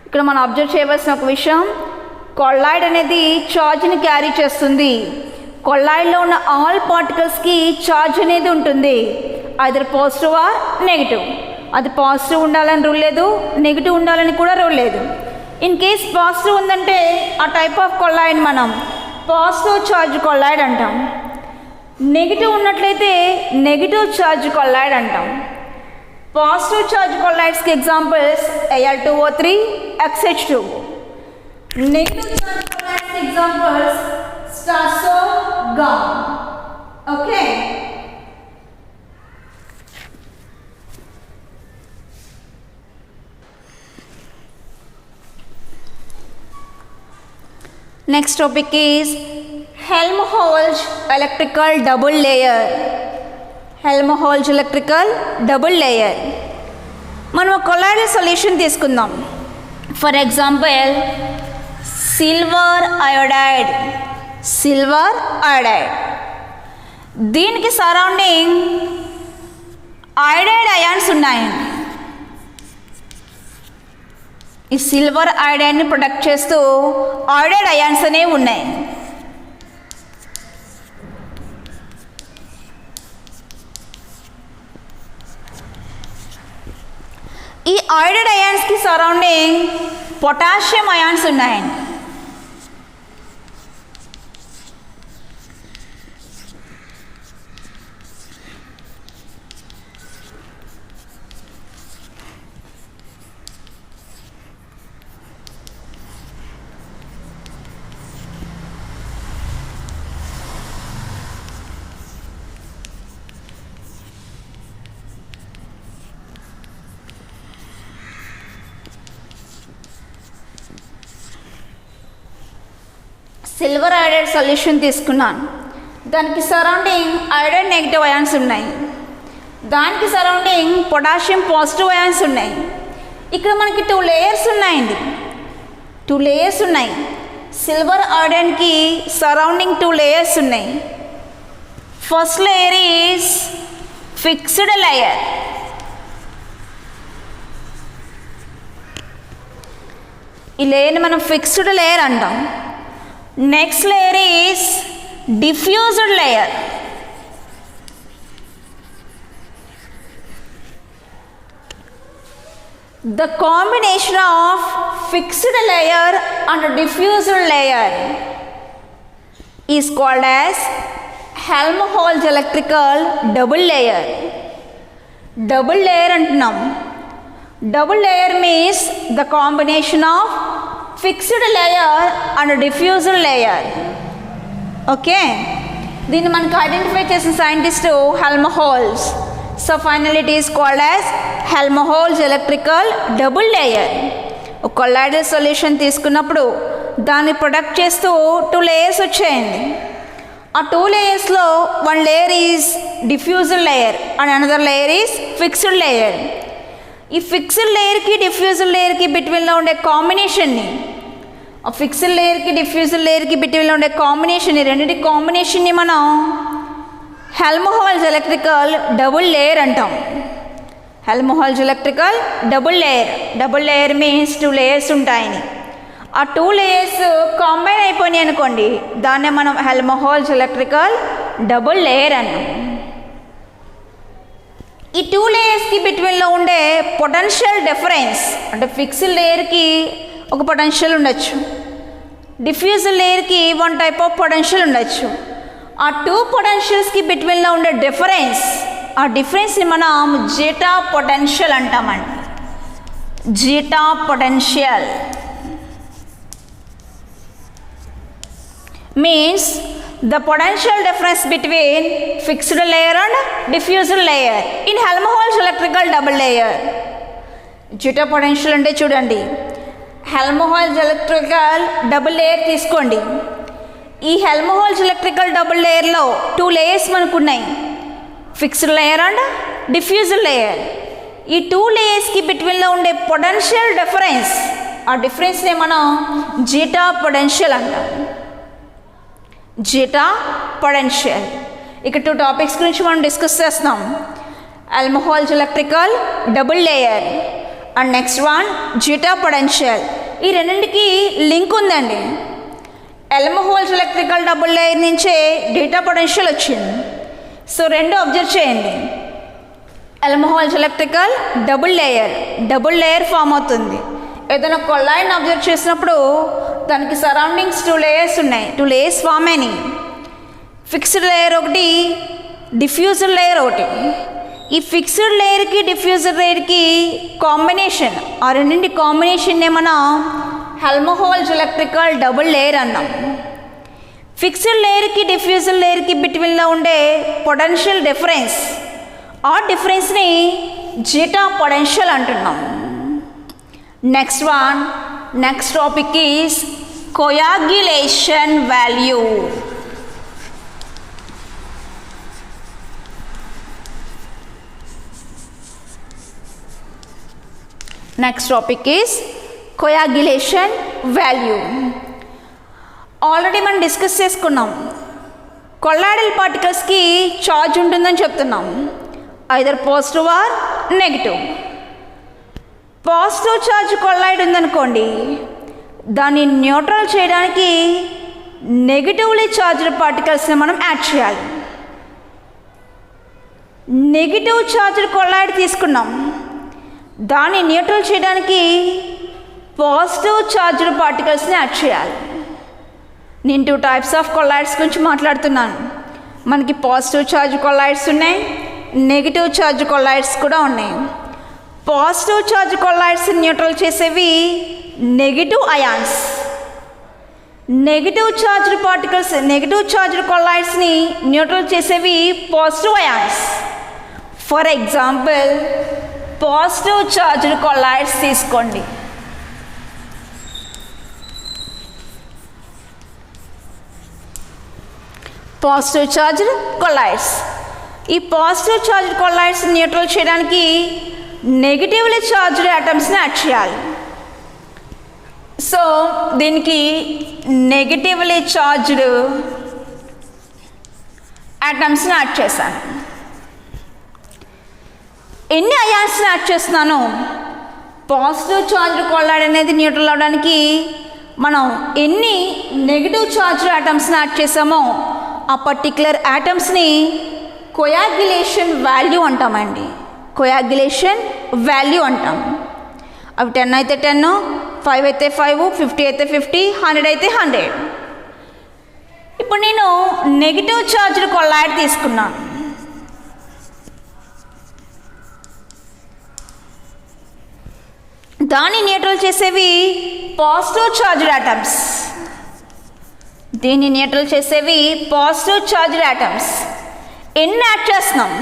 ఇక్కడ మనం అబ్జర్వ్ చేయవలసిన ఒక విషయం, కొల్లాయిడ్ అనేది ఛార్జ్ని క్యారీ చేస్తుంది. కొల్లాయిడ్లో ఉన్న ఆల్ పార్టికల్స్కి ఛార్జ్ అనేది ఉంటుంది, ఐదర్ పాజిటివ్ ఆర్ నెగిటివ్. అది పాజిటివ్ ఉండాలని రూల్ లేదు, నెగిటివ్ ఉండాలని కూడా రూల్ లేదు. ఇన్ కేస్ పాజిటివ్ ఉందంటే ఆ టైప్ ఆఫ్ కొల్లాయిడ్ మనం పాజిటివ్ ఛార్జ్ కొల్లాయిడ్ అంటాం. నెగిటివ్ ఉన్నట్లయితే నెగిటివ్ ఛార్జ్ కొల్లాయిడ్ అంటాం. పాజిటివ్ ఛార్జ్ కొల్లాయిడ్స్కి examples Al2O3 XH2O. Negative charge కొల్లాయిడ్స్కి examples starch, gum. Okay, next topic is Helmholtz electrical double layer. Helmholtz electrical double layer. మనం colloidal solution తీసుకుందాం. For example silver iodide, silver iodide. దీనికి surrounding iodide ions ఉన్నాయండి. ఈ silver అయోడైడ్ని product చేస్తూ iodide ions అనేవి ఉన్నాయి. ఈ అయోడైడ్ అయాన్స్కి సరౌండింగ్ పొటాషియం అయాన్స్ ఉన్నాయండి. సిల్వర్ అయోడైడ్ సొల్యూషన్ తీసుకున్నాను. దానికి సరౌండింగ్ అయోడైడ్ నెగిటివ్ అయాన్స్ ఉన్నాయి, దానికి సరౌండింగ్ పొటాషియం పాజిటివ్ అయాన్స్ ఉన్నాయి. ఇక్కడ మనకి 2 లేయర్స్ ఉన్నాయండి, 2 లేయర్స్ ఉన్నాయి. సిల్వర్ అయోడైడ్కి సరౌండింగ్ 2 లేయర్స్ ఉన్నాయి. First layer is fixed layer. ఈ లేయర్ని మనం ఫిక్స్డ్ లేయర్ అంటాం. Next layer is diffused layer. The combination of fixed layer and diffused layer is called as Helmholtz electrical double layer. Double layer antunam. Double layer means the combination of fixed layer and diffused layer. Okay, దీన్ని మనకు identify చేసిన scientist Helmholtz. So finally it is called as Helmholtz electrical double layer. ఒక colloidal solution తీసుకున్నప్పుడు దాన్ని product చేస్తూ 2 layers వచ్చాయండి. ఆ 2 లేయర్స్లో 1 layer is diffused layer and another layer is fixed layer. ఈ ఫిక్స్డ్ లేయర్కి డిఫ్యూజ్డ్ లేయర్కి బిట్వీన్లో ఉండే కాంబినేషన్ని, ఆ ఫిక్స్డ్ లేయర్కి డిఫ్యూజ్డ్ లేయర్కి బిట్వీన్లో ఉండే కాంబినేషన్, ఈ రెండింటి కాంబినేషన్ని మనం Helmholtz electrical double layer అంటాం. Helmholtz electrical double layer. Double layer means 2 layers ఉంటాయని. ఆ 2 layers కాంబైన్ అయిపోయినాయి అనుకోండి, దాన్నే మనం Helmholtz electrical double layer అన్నాం. ఈ 2 లేయర్స్కి బిట్వీన్లో ఉండే పొటెన్షియల్ డిఫరెన్స్, అంటే ఫిక్స్డ్ లేయర్కి ఒక పొటెన్షియల్ ఉండొచ్చు, డిఫ్యూజర్ లేయర్కి వన్ టైప్ ఆఫ్ పొటెన్షియల్ ఉండొచ్చు. ఆ టూ పొటెన్షియల్స్కి బిట్వీన్లో ఉండే డిఫరెన్స్, ఆ డిఫరెన్స్ని మనం జీటా పొటెన్షియల్ అంటామండి. Zeta potential means the potential difference between fixed layer and diffuser layer in Helmholtz electrical double layer. Zeta potential అంటే చూడండి, హెల్మ్హోల్ట్జ్ ఎలక్ట్రికల్ డబుల్ లేయర్ తీసుకోండి. ఈ హెల్మ్హోల్ట్జ్ ఎలక్ట్రికల్ డబుల్ లేయర్లో 2 లేయర్స్ మనకు ఉన్నాయి, fixed layer and diffuser layer. ఈ 2 లేయర్స్కి బిట్వీన్లో ఉండే పొటెన్షియల్ డిఫరెన్స్, ఆ డిఫరెన్స్ని మనం జీటా పొటెన్షియల్ అంటాం. Zeta potential. ఇక 2 టాపిక్స్ గురించి మనం డిస్కస్ చేస్తున్నాం, Helmholtz electrical double layer and next one zeta potential. ఈ రెండింటికి లింక్ ఉందండి. హెల్మ్హోల్ట్జ్ ఎలక్ట్రికల్ డబుల్ లేయర్ నుంచే జీటా పొటెన్షియల్ వచ్చింది. సో రెండు అబ్జర్వ్ చేయండి, Helmholtz electrical double layer form అవుతుంది. ఏదైనా కొల్లాయిని అబ్జర్వ్ చేసినప్పుడు దానికి సరౌండింగ్స్ 2 లేయర్స్ ఉన్నాయి, 2 లేయర్స్ ఫామ్ అయినాయి. ఫిక్స్డ్ లేయర్ ఒకటి, డిఫ్యూజర్ లేయర్ ఒకటి. ఈ ఫిక్స్డ్ లేయర్కి డిఫ్యూజర్ లేయర్కి కాంబినేషన్, ఆ రెండింటి కాంబినేషన్నే మనం హెల్మ్హోల్ట్జ్ ఎలక్ట్రికల్ డబుల్ లేయర్ అన్నాం. ఫిక్స్డ్ లేయర్కి డిఫ్యూజర్ లేయర్కి బిట్వీన్లో ఉండే పొటెన్షియల్ డిఫరెన్స్, ఆ డిఫరెన్స్ని జీటా పొటెన్షియల్ అంటున్నాం. Next topic is coagulation value. Next topic is coagulation value. Already మనం డిస్కస్ చేసుకున్నాం, కొల్లాయిడల్ పార్టికల్స్కి ఛార్జ్ ఉంటుందని చెప్తున్నాం, either positive or negative. Positive charge colloid ఉందనుకోండి, దాన్ని న్యూట్రల్ చేయడానికి నెగిటివ్లీ ఛార్జ్డ్ పార్టికల్స్ని మనం యాడ్ చేయాలి. నెగిటివ్ ఛార్జ్డ్ కొల్లాయిడ్ తీసుకున్నాం, దాన్ని న్యూట్రల్ చేయడానికి పాజిటివ్ ఛార్జ్డ్ పార్టికల్స్ని యాడ్ చేయాలి. నేను 2 టైప్స్ ఆఫ్ కొల్లాయిడ్స్ గురించి మాట్లాడుతున్నాను. మనకి పాజిటివ్ ఛార్జ్ కొల్లాయిడ్స్ ఉన్నాయి, నెగిటివ్ ఛార్జ్ కొల్లాయిడ్స్ కూడా ఉన్నాయి. పాజిటివ్ ఛార్జ్ కొల్లాయిడ్స్ న్యూట్రల్ చేసేవి negative ions. Negative charged particles, negative charged కొల్లాయిడ్స్ని న్యూట్రల్ చేసేవి positive ions. For example, positive charged colloids తీసుకోండి. పాజిటివ్ ఛార్జ్డ్ కొల్లాయిడ్స్, ఈ పాజిటివ్ ఛార్జ్డ్ కొల్లాయిడ్స్ న్యూట్రల్ చేయడానికి negatively charged ఆటమ్స్ని add చేయాలి. సో దీనికి నెగిటివ్లీ ఛార్జ్డ్ ఆటమ్స్ని యాడ్ చేశాను. ఎన్ని అయాన్స్ని యాడ్ చేస్తున్నాను? పాజిటివ్ ఛార్జ్డ్ కొల్లాయిడ్ అనేది న్యూట్రల్ అవడానికి మనం ఎన్ని నెగిటివ్ ఛార్జ్డ్ ఆటమ్స్ని యాడ్ చేసామో ఆ పర్టిక్యులర్ ఆటమ్స్ని కోయాగ్యులేషన్ వాల్యూ అంటామండి. కోయాగ్యులేషన్ వాల్యూ అంటాం. అవి 10 అయితే 10, 5 అయితే 5, 50 అయితే 50, 100 అయితే 100. ఇప్పుడు నేను నెగిటివ్ ఛార్జ్డ్ కొల్లాయిడ్ తీసుకున్నాను. దాన్ని న్యూట్రల్ చేసేవి పాజిటివ్ ఛార్జ్డ్ ఆటమ్స్. దీన్ని న్యూట్రల్ చేసేవి పాజిటివ్ ఛార్జ్డ్ ఆటమ్స్. ఎన్ని యాడ్ చేస్తున్నాం?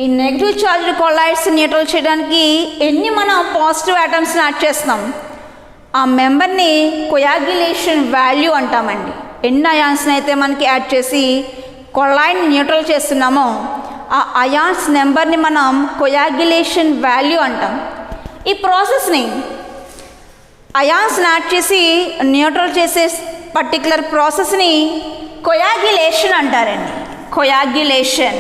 ఈ నెగిటివ్ ఛార్జ్డ్ కొల్లాయిడ్స్ న్యూట్రల్ చేయడానికి ఎన్ని మనం పాజిటివ్ ఆటమ్స్ని యాడ్ చేస్తున్నాం, ఆ మెంబర్ని కోయాగ్యులేషన్ వాల్యూ అంటామండి. ఎన్ని అయాన్స్ని అయితే మనకి యాడ్ చేసి కొల్లాయిడ్ని న్యూట్రల్ చేస్తున్నామో ఆ అయాన్స్ నెంబర్ని మనం కోయాగ్యులేషన్ వాల్యూ అంటాం. ఈ ప్రాసెస్ని అయాన్స్ని యాడ్ చేసి న్యూట్రల్ చేసే పర్టికులర్ ప్రాసెస్ని కోయాగ్యులేషన్ అంటారండి. కోయాగ్యులేషన్.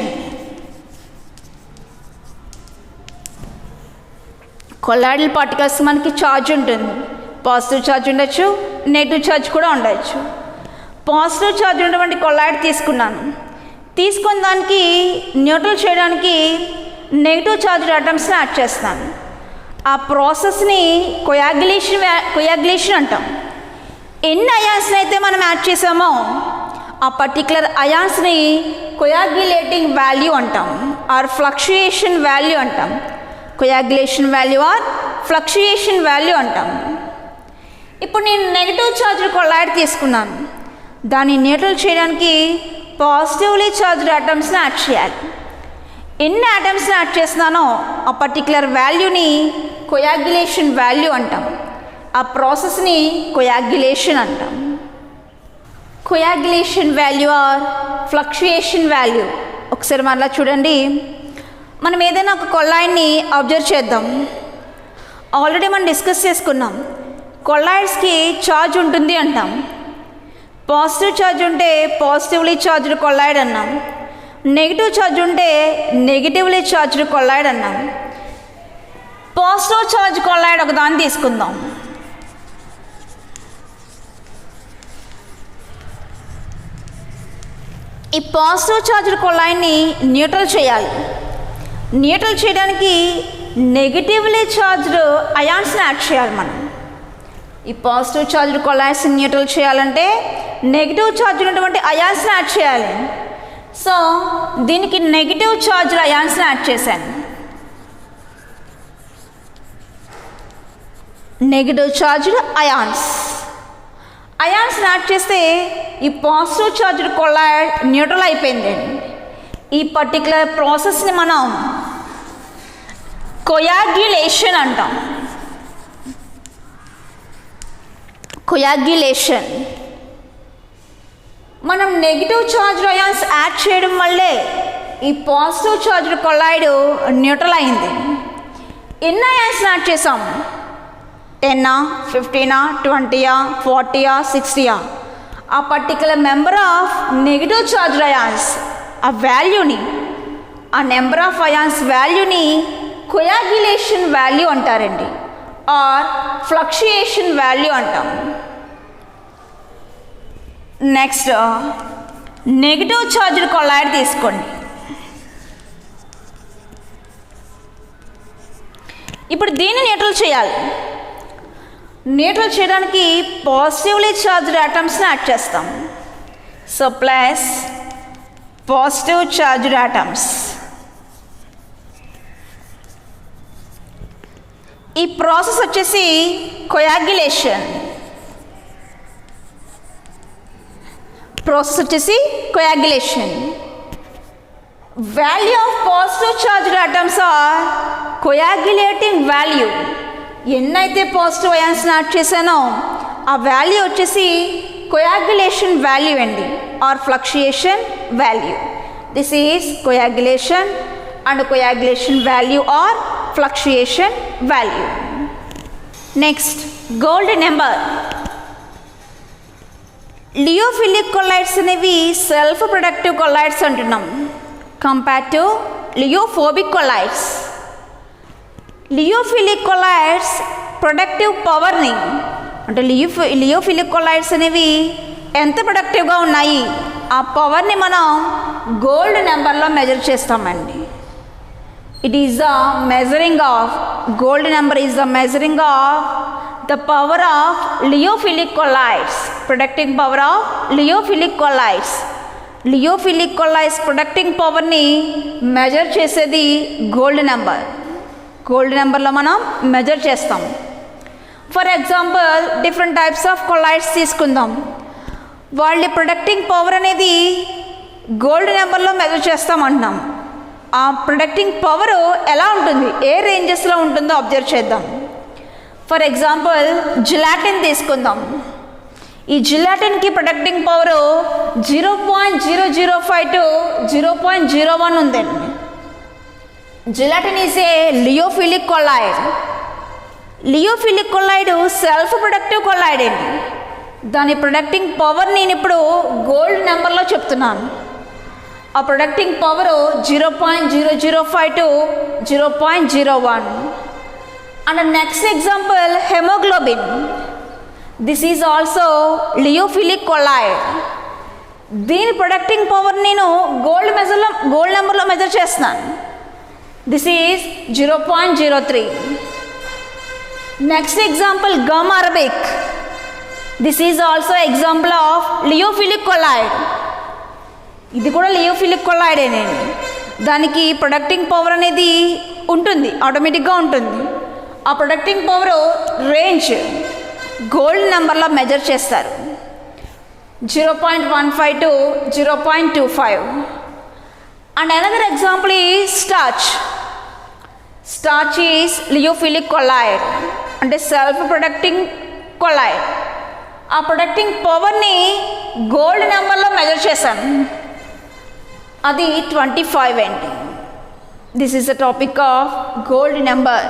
కొల్లాయిడల్ పార్టికల్స్ మనకి ఛార్జ్ ఉంటుంది, పాజిటివ్ ఛార్జ్ ఉండొచ్చు, నెగిటివ్ ఛార్జ్ కూడా ఉండొచ్చు. పాజిటివ్ ఛార్జ్ ఉన్నటువంటి కొల్లాయిడ్ తీసుకున్న దానికి న్యూట్రల్ చేయడానికి నెగిటివ్ ఛార్జ్డ్ ఆటమ్స్ని యాడ్ చేస్తాను. ఆ ప్రాసెస్ని కోయాగ్యులేషన్ అంటాం. ఎన్ని అయాన్స్ని అయితే మనం యాడ్ చేసామో ఆ పర్టికులర్ అయాన్స్ని కొయాగ్యులేటింగ్ వాల్యూ అంటాం ఆర్ ఫ్లక్చుయేషన్ వాల్యూ అంటాం. Coagulation value or fluctuation value అంటాం. ఇప్పుడు నేను నెగిటివ్ ఛార్జ్డ్ కొలాయిడ్ తీసుకున్నాను. దాన్ని న్యూట్రల్ చేయడానికి పాజిటివ్లీ ఛార్జ్డ్ ఆటమ్స్ని యాడ్ చేయాలి. ఎన్ని ఆటమ్స్ని యాడ్ చేస్తున్నానో ఆ పర్టికులర్ వాల్యూని కొయాగ్యులేషన్ వాల్యూ అంటాం. ఆ ప్రాసెస్ని కొయాగ్యులేషన్ అంటాం. Coagulation value or fluctuation value. ఒకసారి మరలా చూడండి. మనం ఏదైనా ఒక కొల్లాయిడ్ని అబ్జర్వ్ చేద్దాం. ఆల్రెడీ మనం డిస్కస్ చేసుకున్నాం. కొల్లాయిడ్స్కి ఛార్జ్ ఉంటుంది అంటాం. పాజిటివ్ ఛార్జ్ ఉంటే పాజిటివ్లీ ఛార్జ్డ్ కొల్లాయిడ్ అన్నాం. నెగిటివ్ ఛార్జ్ ఉంటే నెగిటివ్లీ ఛార్జ్డ్ కొల్లాయిడ్ అన్నాం. పాజిటివ్ ఛార్జ్ కొల్లాయిడ్ ఒక దాన్ని తీసుకుందాం. ఈ పాజిటివ్ ఛార్జ్డ్ కొల్లాయిడ్ని న్యూట్రల్ చేయాలి. న్యూట్రల్ చేయడానికి నెగిటివ్లీ ఛార్జ్డ్ అయాన్స్ని యాడ్ చేయాలి. మనం ఈ పాజిటివ్ ఛార్జ్డ్ కొల్లాయిడ్స్ని న్యూట్రల్ చేయాలంటే నెగిటివ్ ఛార్జ్ ఉన్నటువంటి అయాన్స్ని యాడ్ చేయాలి. సో దీనికి నెగిటివ్ ఛార్జ్డ్ అయాన్స్ని యాడ్ చేశాను. నెగిటివ్ ఛార్జ్డ్ అయాన్స్ని యాడ్ చేస్తే ఈ పాజిటివ్ ఛార్జ్డ్ కొల్లాయిడ్ న్యూట్రల్ అయిపోయింది. ఈ పర్టికులర్ ప్రాసెస్ని మనం కొయాగ్యులేషన్ అంటాం. కొయాగ్యులేషన్. మనం నెగిటివ్ ఛార్జ్డ్ అయాన్స్ యాడ్ చేయడం వల్లే ఈ పాజిటివ్ ఛార్జ్డ్ కొల్లాయిడ్ న్యూట్రల్ అయింది. ఎన్ని అయాన్స్ యాడ్ చేసాం? 10, 15, 20, 40, 60. ఆ particular member of negative charged ions ఆ వాల్యూని, ఆ నెంబర్ ఆఫ్ అయాన్స్ వాల్యూని కొయాగ్యులేషన్ వాల్యూ అంటారండి, ఆర్ ఫ్లక్చుయేషన్ వాల్యూ అంటాం. నెక్స్ట్ నెగిటివ్ ఛార్జ్డ్ కొల్లాయిడ్ తీసుకోండి. ఇప్పుడు దీన్ని న్యూట్రల్ చేయాలి. న్యూట్రల్ చేయడానికి పాజిటివ్లీ ఛార్జ్డ్ ఆటమ్స్ని యాడ్ చేస్తాం. So plus positive charged atoms. ఈ ప్రాసెస్ వచ్చేసి coagulation. Value of positive charged atoms or coagulating value. ఎన్నైతే పాజిటివ్ అయాన్స్ని యాడ్ చేశానో ఆ వాల్యూ వచ్చేసి కొయాగ్యులేషన్ వాల్యూ అండి, or fluctuation value. This is coagulation and coagulation value or fluctuation value. Next gold number. Lyophilic colloids అనేవి self productive colloids అంటున్నాం compare to lyophobic colloids. Lyophilic colloids productive పవర్ని, అంటే లియోఫిలిక్ colloids అనేవి ఎంత ప్రొడక్టివ్గా ఉన్నాయి ఆ పవర్ని మనం గోల్డ్ నెంబర్లో మెజర్ చేస్తామండి. It is the measuring of, gold number is the measuring of the power of liophylic colloids, protecting power of liophylic colloids. Liophylic colloids protecting power ni measure చేసేది గోల్డ్ నెంబర్. గోల్డ్ నెంబర్లో మనం measure చేస్తాం. For example different types of colloids తీసుకుందాం. వాళ్ళ protecting power అనేది gold నెంబర్లో measure చేస్తామంటున్నాం. ఆ ప్రొటెక్టింగ్ పవర్ ఎలా ఉంటుంది, ఏ రేంజెస్లో ఉంటుందో అబ్జర్వ్ చేద్దాం. ఫర్ ఎగ్జాంపుల్ జిలాటిన్ తీసుకుందాం. ఈ జిలాటిన్కి ప్రొటెక్టింగ్ పవర్ 0.005 to 0.01 ఉందండి. Gelatin is a lyophilic colloid. Lyophilic colloid self productive colloid అండి. దాని ప్రొటెక్టింగ్ పవర్ నేను ఇప్పుడు గోల్డ్ నెంబర్లో చెప్తున్నాను. ఆ protecting power 0.005 to 0.01. And next example haemoglobin. This is also lyophilic colloid. దీని ప్రొటెక్టింగ్ పవర్ నేను గోల్డ్ నెంబర్లో మెజర్ చేస్తున్నాను. This is 0.03. Next example gum arabic. This is also example of lyophilic colloid. ఇది కూడా లియోఫిలిక్ కొలాయిడేనండి. దానికి ప్రొడక్టింగ్ పవర్ అనేది ఉంటుంది, ఆటోమేటిక్గా ఉంటుంది. ఆ ప్రొడక్టింగ్ పవర్ రేంజ్ గోల్డ్ నెంబర్లో మెజర్ చేస్తారు, 0.15 to 0.25. And another example is starch. Starch is lyophilic colloid, అంటే సెల్ఫ్ ప్రొడక్టింగ్ కొలాయిడ్. ఆ ప్రొడక్టింగ్ పవర్ని గోల్డ్ నెంబర్లో మెజర్ చేశాను, అది 25 అండి. This is the topic of gold number.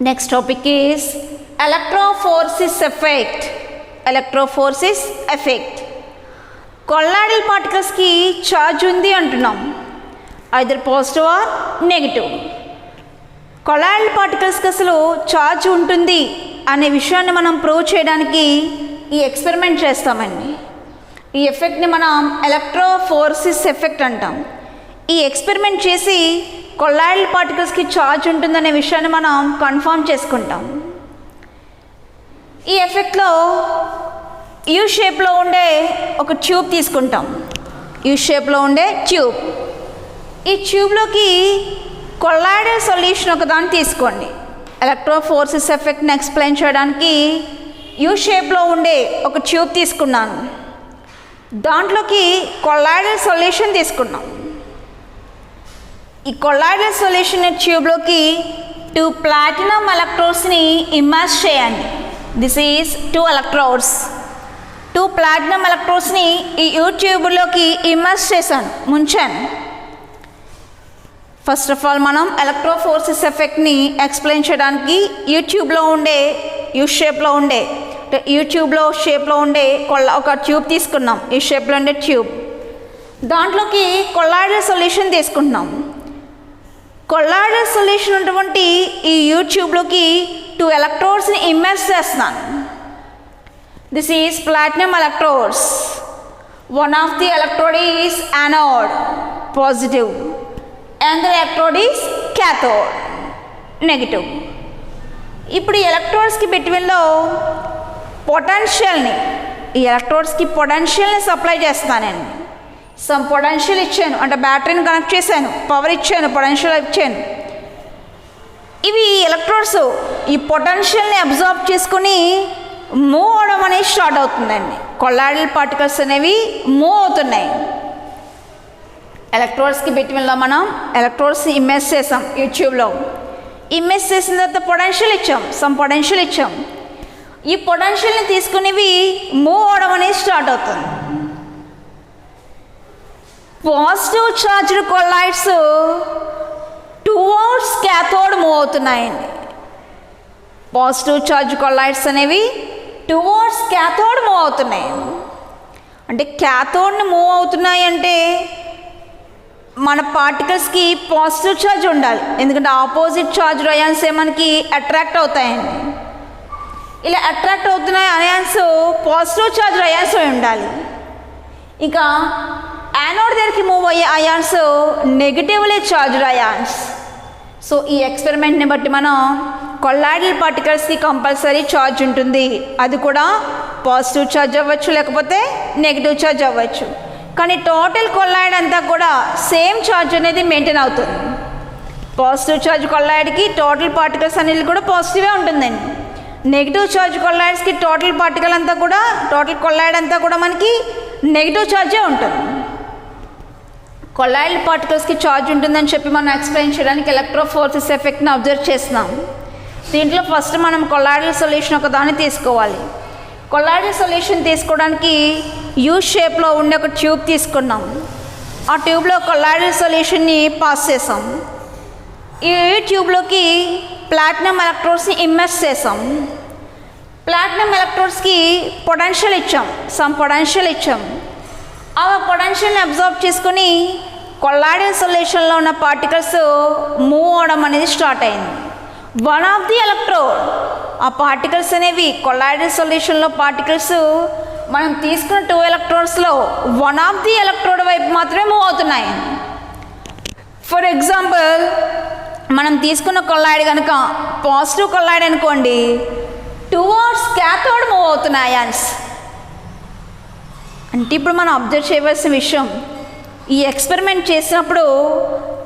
Next topic is electrophoresis effect. Electrophoresis effect, colloidal పార్టికల్స్కి charge ఉంది అంటున్నాం, either positive or negative. Colloidal పార్టికల్స్కి అసలు ఛార్జ్ ఉంటుంది అనే విషయాన్ని మనం ప్రూవ్ చేయడానికి ఈ ఎక్స్పెరిమెంట్ చేస్తామండి. ఈ ఎఫెక్ట్ని మనం ఎలక్ట్రోఫోర్సిస్ ఎఫెక్ట్ అంటాం. ఈ ఎక్స్పెరిమెంట్ చేసి కొల్లాయిడల్ పార్టికల్స్కి ఛార్జ్ ఉంటుందనే విషయాన్ని మనం కన్ఫర్మ్ చేసుకుంటాం. ఈ ఎఫెక్ట్లో యూ షేప్లో ఉండే ఒక ట్యూబ్ తీసుకుంటాం, యూ షేప్లో ఉండే ట్యూబ్. ఈ ట్యూబ్లోకి కొల్లాయిడల్ సొల్యూషన్ ఒకదాన్ని తీసుకోండి. ఎలక్ట్రోఫోర్సిస్ ఎఫెక్ట్ని ఎక్స్ప్లెయిన్ చేయడానికి యూ షేప్లో ఉండే ఒక ట్యూబ్ తీసుకున్నాను, దాంట్లోకి కొల్లాయిడల్ సొల్యూషన్ తీసుకున్నాం. ఈ కొల్లాయిడల్ సొల్యూషన్ ట్యూబ్లోకి 2 ప్లాటినం ఎలక్ట్రోడ్స్ని ఇమర్స్ చేయండి. This is 2 electrodes. 2 ప్లాటినం ఎలక్ట్రోడ్స్ని ఈ ట్యూబ్లోకి ఇమర్స్ చేశాను, ముంచాను. ఫస్ట్ ఆఫ్ ఆల్ మనం ఎలక్ట్రోఫోర్సిస్ ఎఫెక్ట్ని ఎక్స్ప్లెయిన్ చేయడానికి యూట్యూబ్లో ఉండే యూ షేప్లో ఉండే యూట్యూబ్లో షేప్లో ఉండే ఒక ట్యూబ్ తీసుకున్నాం, ఈ షేప్లో ఉండే ట్యూబ్. దాంట్లోకి కొల్లాయిడల్ సొల్యూషన్ తీసుకుంటున్నాం. కొల్లాయిడల్ సొల్యూషన్ ఉన్నటువంటి ఈ యూట్యూబ్లోకి 2 ఎలక్ట్రోడ్స్ని ఇమర్స్ చేస్తున్నాను. This is platinum electrodes. One of the electrode is anode, positive, and the electrode is cathode, negative. ఇప్పుడు ఈ ఎలక్ట్రోడ్స్కి బిట్వీన్లో పొటెన్షియల్ని, ఈ ఎలక్ట్రోడ్స్కి పొటెన్షియల్ని సప్లై చేస్తానండి. సమ్ పొటెన్షియల్ ఇచ్చాను, అంటే బ్యాటరీని కనెక్ట్ చేశాను, పవర్ ఇచ్చాను, పొటెన్షియల్ ఇచ్చాను. ఇవి ఎలక్ట్రోడ్స్ ఈ పొటెన్షియల్ని అబ్జార్బ్ చేసుకుని మూవ్ అవడం అనేది స్టార్ట్ అవుతుందండి. కొల్లాయిడల్ పార్టికల్స్ అనేవి మూవ్ అవుతున్నాయి. ఎలక్ట్రోడ్స్కి బిట్వీన్లో మనం ఎలక్ట్రోడ్స్ని ఇమర్స్ చేసాం యూట్యూబ్లో. ఇమర్స్ చేసిన తర్వాత పొటెన్షియల్ ఇచ్చాం, సమ్ పొటెన్షియల్ ఇచ్చాం. ఈ పొటెన్షియల్ని తీసుకునేవి మూవ్ అవడం అనేది స్టార్ట్ అవుతుంది. Positive charged colloids towards cathode move అవుతున్నాయండి. పాజిటివ్ ఛార్జ్ కొల్లాయిడ్స్ అనేవి టువర్డ్స్ క్యాథోడ్ మూవ్ అవుతున్నాయి. అంటే క్యాథోడ్ని మూవ్ అవుతున్నాయి అంటే మన పార్టికల్స్కి పాజిటివ్ ఛార్జ్ ఉండాలి, ఎందుకంటే ఆపోజిట్ ఛార్జ్ అయాన్స్ మనకి అట్రాక్ట్ అవుతాయండి. ఇలా అట్రాక్ట్ అవుతున్నాయి అయాన్స్ పాజిటివ్ ఛార్జ్ అయాన్స్ ఉండాలి. ఇంకా యానోడ్ దగ్గరికి మూవ్ అయ్యే ions negatively charged ions. So ఈ ఎక్స్పెరిమెంట్ని బట్టి మనం కొల్లాయిడల్ పార్టికల్స్కి కంపల్సరీ ఛార్జ్ ఉంటుంది, అది కూడా పాజిటివ్ ఛార్జ్ అవ్వచ్చు లేకపోతే నెగిటివ్ ఛార్జ్ అవ్వచ్చు. కానీ టోటల్ కొల్లాయిడ్ అంతా కూడా సేమ్ ఛార్జ్ అనేది మెయింటైన్ అవుతుంది. పాజిటివ్ ఛార్జ్ కొల్లాయిడ్కి టోటల్ పార్టికల్స్ అనేది కూడా పాజిటివే ఉంటుందండి. నెగిటివ్ ఛార్జ్ కొల్లాయిడ్స్కి టోటల్ కొల్లాయిడ్ అంతా కూడా మనకి నెగిటివ్ ఛార్జే ఉంటుంది. కొల్లాయిడల్ పార్టికల్స్కి ఛార్జ్ ఉంటుందని చెప్పి మనం ఎక్స్ప్లెయిన్ చేయడానికి ఎలక్ట్రోఫోర్సిస్ ఎఫెక్ట్ని అబ్జర్వ్ చేస్తున్నాం. దీంట్లో ఫస్ట్ మనం కొల్లాయిడల్ సొల్యూషన్ ఒక దాన్ని తీసుకోవాలి. కొల్లాయిడల్ సొల్యూషన్ తీసుకోవడానికి యూ షేప్లో ఉండే ఒక ట్యూబ్ తీసుకున్నాం. ఆ ట్యూబ్లో కొల్లాయిడల్ సొల్యూషన్ని పాస్ చేసాం. ఈ ట్యూబ్లోకి ప్లాటినం ఎలక్ట్రోడ్స్ని ఇమ్మర్స్ చేసాం. ప్లాటినం ఎలక్ట్రోడ్స్కి పొటెన్షియల్ ఇచ్చాం, సమ్ పొటెన్షియల్ ఇచ్చాం. ఆ పొటెన్షియల్ని అబ్జార్బ్ చేసుకుని కొల్లాయిడల్ సొల్యూషన్లో ఉన్న పార్టికల్స్ మూవ్ అవడం అనేది స్టార్ట్ అయింది. వన్ ఆఫ్ ది ఎలక్ట్రోడ్, ఆ పార్టికల్స్ అనేవి కొల్లాయిడల్ సొల్యూషన్లో పార్టికల్స్ మనం తీసుకున్న 2 ఎలక్ట్రోడ్స్లో వన్ ఆఫ్ ది ఎలక్ట్రోడ్ వైపు మాత్రమే మూవ్ అవుతున్నాయి. ఫర్ ఎగ్జాంపుల్ మనం తీసుకున్న కొల్లాయిడ్ కనుక పాజిటివ్ కొల్లాయిడ్ అనుకోండి, టువర్డ్స్ క్యాథోడ్ మూవ్ అవుతున్నాయి అయాన్స్. అంటే ఇప్పుడు మనం అబ్జర్వ్ చేయవలసిన విషయం, ఈ ఎక్స్పెరిమెంట్ చేసినప్పుడు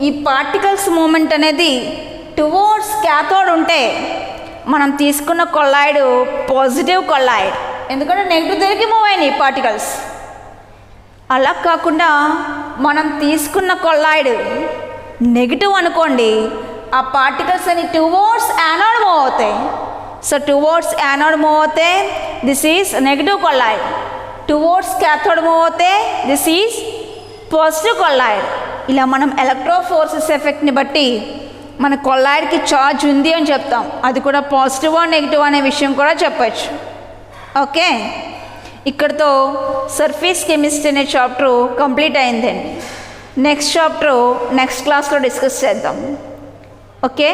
ఈ పార్టికల్స్ మూమెంట్ అనేది టువర్డ్స్ క్యాథోడ్ ఉంటే మనం తీసుకున్న కొల్లాయిడ్ పాజిటివ్ కొల్లాయిడ్, ఎందుకంటే నెగిటివ్ దగ్గరికి మూవ్ అయినాయి పార్టికల్స్. అలా కాకుండా మనం తీసుకున్న కొల్లాయిడ్ నెగిటివ్ అనుకోండి, ఆ పార్టికల్స్ అని టువర్డ్స్ యానోడ్ మూవ్ అవుతాయి. సో టువర్డ్స్ యానోడ్ మూవ్ అవుతే this is negative colloid, towards cathode move అవుతే దిస్ ఈజ్ పాజిటివ్ కొల్లాయిడ్. ఇలా మనం ఎలక్ట్రోఫోర్సెస్ ఎఫెక్ట్ని బట్టి మన కొల్లాయిడ్కి ఛార్జ్ ఉంది అని చెప్తాం, అది కూడా పాజిటివ్ నెగిటివ్ అనే విషయం కూడా చెప్పచ్చు. ఓకే, ఇక్కడితో సర్ఫేస్ కెమిస్ట్రీ అనే చాప్టర్ కంప్లీట్ అయిందండి. నెక్స్ట్ చాప్టర్ నెక్స్ట్ క్లాస్లో డిస్కస్ చేద్దాం. ఓకే.